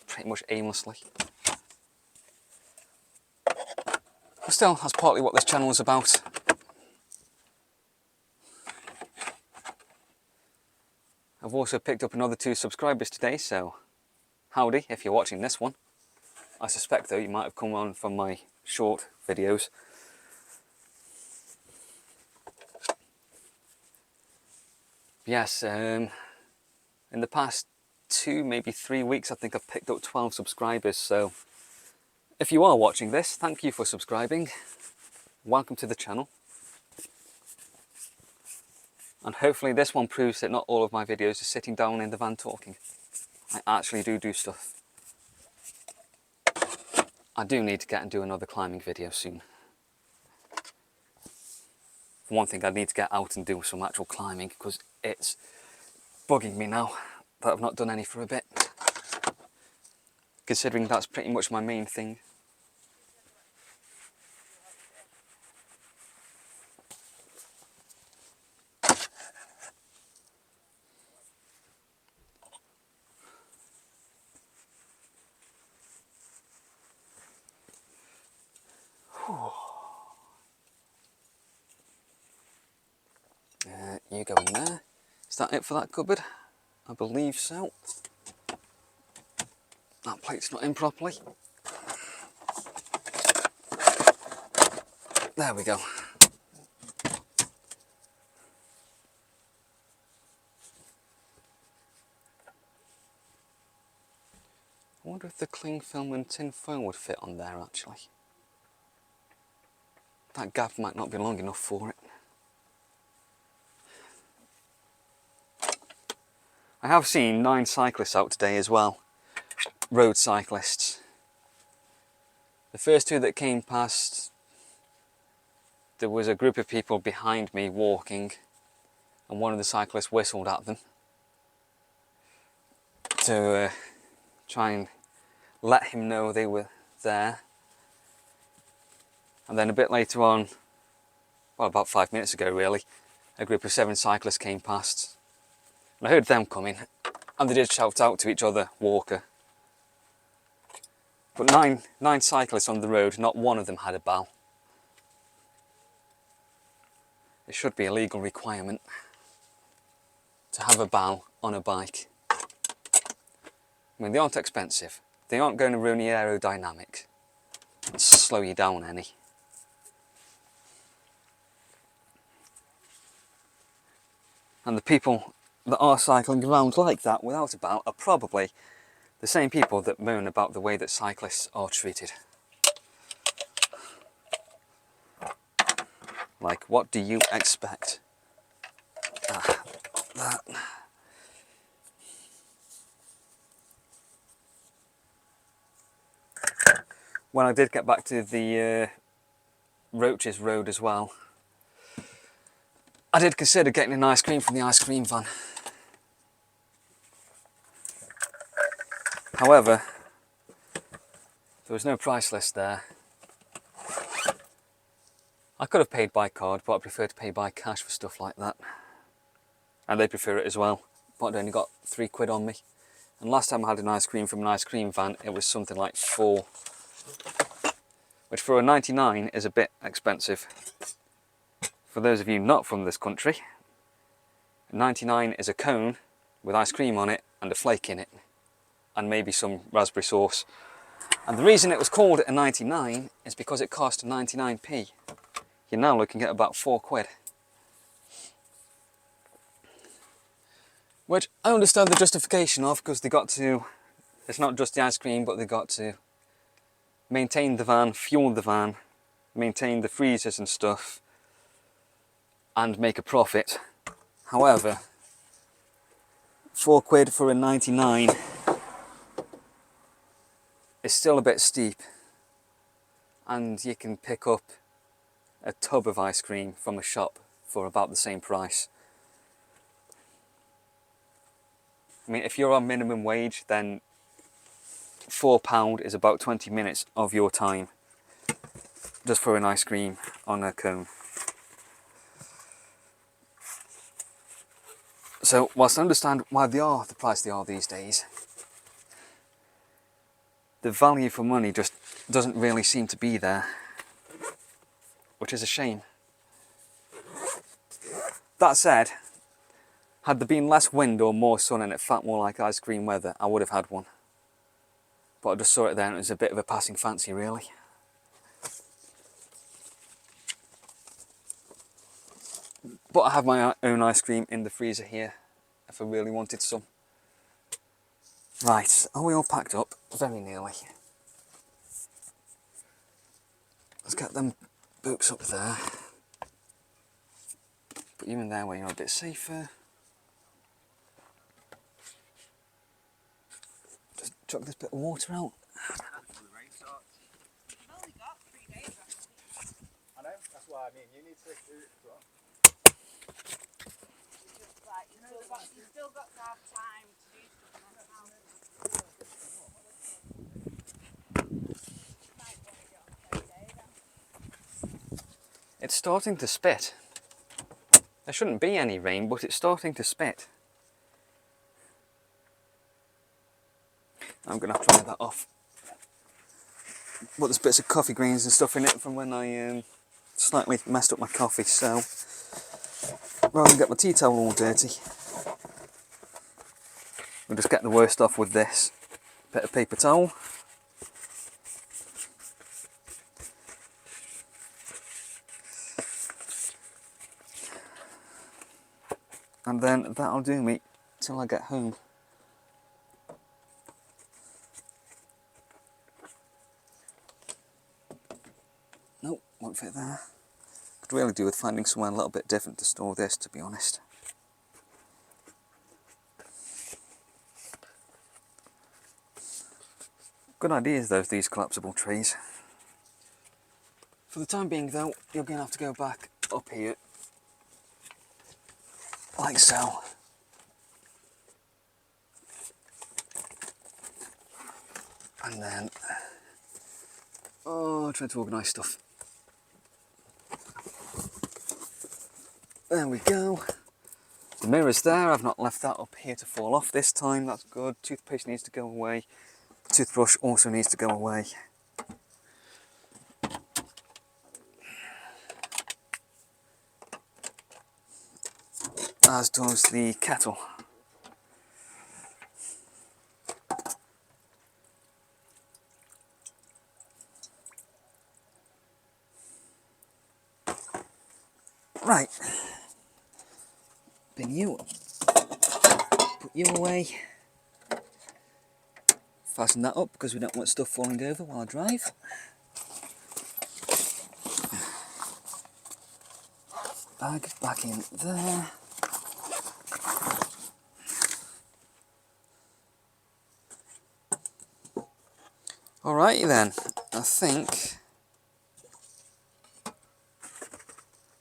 pretty much aimlessly. But still, that's partly what this channel is about. I've also picked up another 2 subscribers today, so howdy if you're watching this one. I suspect though you might have come on from my short videos. Yes, in the past 2, maybe 3 weeks, I think I've picked up 12 subscribers, so if you are watching this, thank you for subscribing. Welcome to the channel. And hopefully this one proves that not all of my videos are sitting down in the van talking. I actually do stuff. I do need to get and do another climbing video soon. For one thing, I need to get out and do some actual climbing because it's bugging me now that I've not done any for a bit. Considering that's pretty much my main thing. You go in there. Is that it for that cupboard? I believe so. That plate's not in properly. There we go. I wonder if the cling film and tin foil would fit on there actually. That gap might not be long enough for it. I have seen 9 cyclists out today as well. Road cyclists. The first 2 that came past, there was a group of people behind me walking and one of the cyclists whistled at them to try and let him know they were there. And then a bit later on, well, about 5 minutes ago really, a group of 7 cyclists came past. And I heard them coming and they did shout out to each other, walker. But nine cyclists on the road, not one of them had a bell. It should be a legal requirement to have a bell on a bike. I mean, they aren't expensive. They aren't going to ruin the aerodynamic and slow you down any. And the people that are cycling around like that without a bell are probably the same people that moan about the way that cyclists are treated. Like, what do you expect? That. When I did get back to the Roaches road as well, I did consider getting an ice cream from the ice cream van. However, there was no price list there. I could have paid by card, but I prefer to pay by cash for stuff like that. And they prefer it as well.
pot only got £3 on me. And last time I had an ice cream from an ice cream van, it was something like 4, which for a 99 is a bit expensive. For those of you not from this country, a 99 is a cone with ice cream on it and a flake in it, and maybe some raspberry sauce. And the reason it was called a 99 is because it cost 99p. You're now looking at about £4. Which I understand the justification of, because they got to, it's not just the ice cream, but they got to maintain the van, fuel the van, maintain the freezers and stuff, and make a profit. However, £4 for a 99 is still a bit steep, and you can pick up a tub of ice cream from a shop for about the same price. I mean, if you're on minimum wage, then £4 is about 20 minutes of your time just for an ice cream on a cone. So whilst I understand why they are the price they are these days, the value for money just doesn't really seem to be there, which is a shame. That said, had there been less wind or more sun and it felt more like ice cream weather, I would have had one. But I just saw it there and it was a bit of a passing fancy, really. But I have my own ice cream in the freezer here, if I really wanted some. Right, are we all packed up? Very nearly. Let's get them boots up there. Put you in there where you're a bit safer. Just chuck this bit of water out.
I've only got 3 days left.
I know, that's why I mean you need to do it as well.
It's just like, you've still got to have time to do stuff around the house. Might want to get on the same day then.
It's starting to spit. There shouldn't be any rain, but it's starting to spit. I'm going to have to wear that off. But there's bits of coffee grains and stuff in it from when I slightly messed up my coffee, so rather than get my tea towel all dirty, we'll just get the worst off with this bit of paper towel. And then that'll do me till I get home. Nope, won't fit there. Could really do with finding somewhere a little bit different to store this, to be honest. Good ideas, these collapsible trays. For the time being though, you're going to have to go back up here, like so. And then, trying to organise stuff. There we go. The mirror's there, I've not left that up here to fall off this time, that's good. Toothpaste needs to go away. Toothbrush also needs to go away. As does the kettle. Right, bin you, put you away, fasten that up because we don't want stuff falling over while I drive. Bag back in there. Alrighty then, I think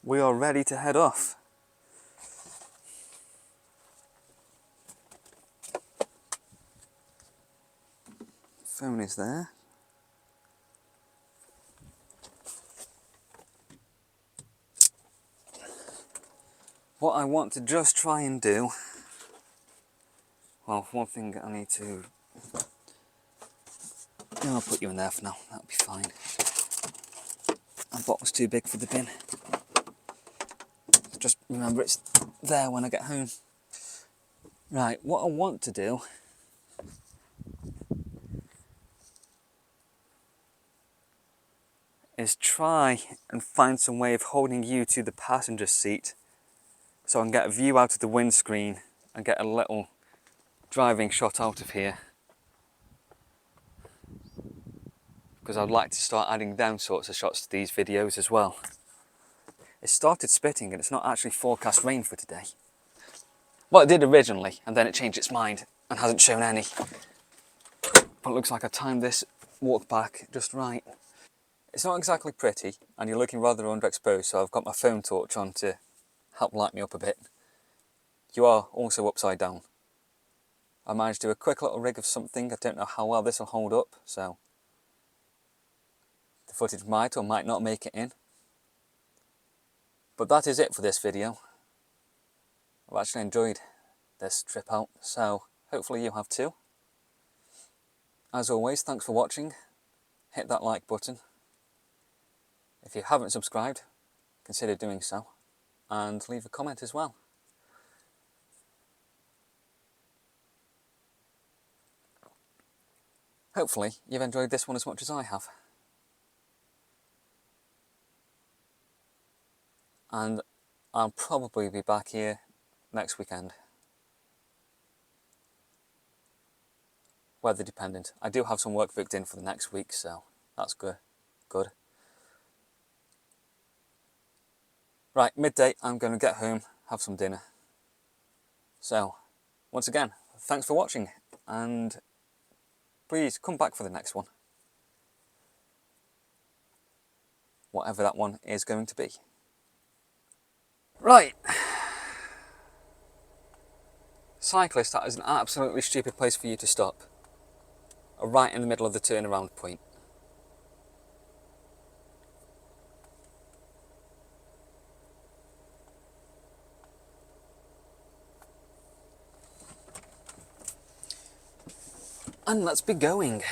we are ready to head off. Phone is there. What I want to just try and do Well, for one thing I need to... No, I'll put you in there for now, that'll be fine. That bottle's too big for the bin. Just remember it's there when I get home. Right, what I want to do is try and find some way of holding you to the passenger seat so I can get a view out of the windscreen and get a little driving shot out of here. Because I'd like to start adding them sorts of shots to these videos as well. It started spitting and it's not actually forecast rain for today. Well, it did originally, and then it changed its mind and hasn't shown any. But it looks like I timed this walk back just right. It's not exactly pretty, and you're looking rather underexposed, so I've got my phone torch on to help light me up a bit. You are also upside down. I managed to do a quick little rig of something. I don't know how well this will hold up, so the footage might or might not make it in. But that is it for this video. I've actually enjoyed this trip out, so hopefully you have too. As always, thanks for watching. Hit that like button. If you haven't subscribed, consider doing so, and leave a comment as well. Hopefully you've enjoyed this one as much as I have. And I'll probably be back here next weekend. Weather dependent. I do have some work booked in for the next week, so that's good. Right, midday, I'm going to get home, have some dinner. So, once again, thanks for watching, and please come back for the next one. Whatever that one is going to be. Right. Cyclist, that is an absolutely stupid place for you to stop. Right in the middle of the turnaround point. And let's be going.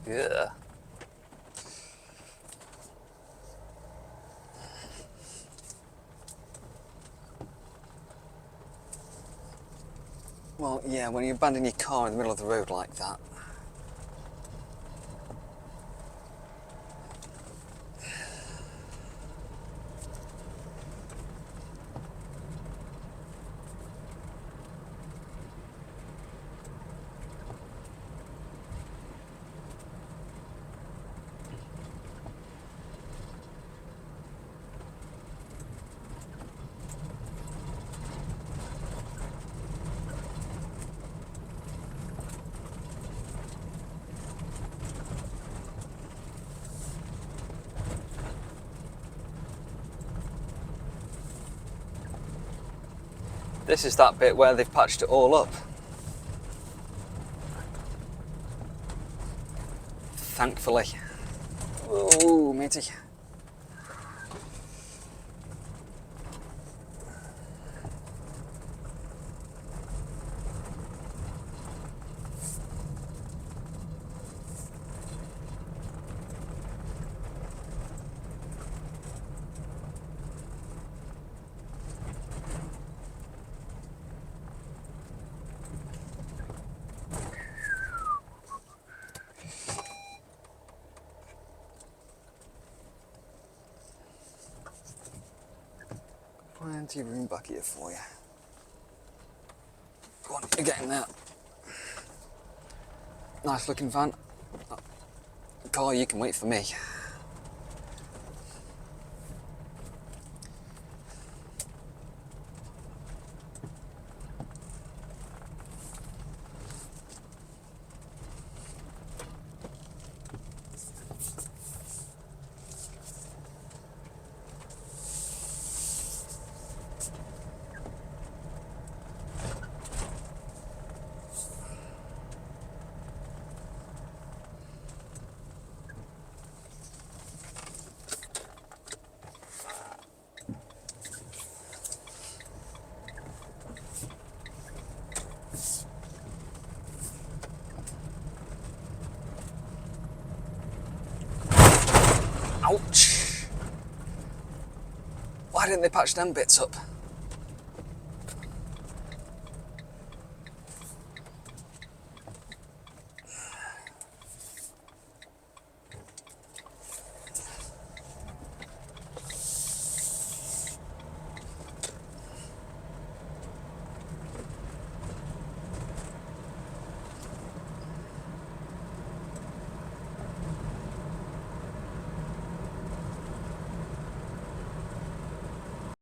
Yeah. Well, yeah, when you abandon your car in the middle of the road like that. This is that bit where they've patched it all up. Thankfully. Oh, matey. Plenty of room back here for you. Go on, you're getting there. Nice looking van. Car, you can wait for me. Ouch! Why didn't they patch them bits up?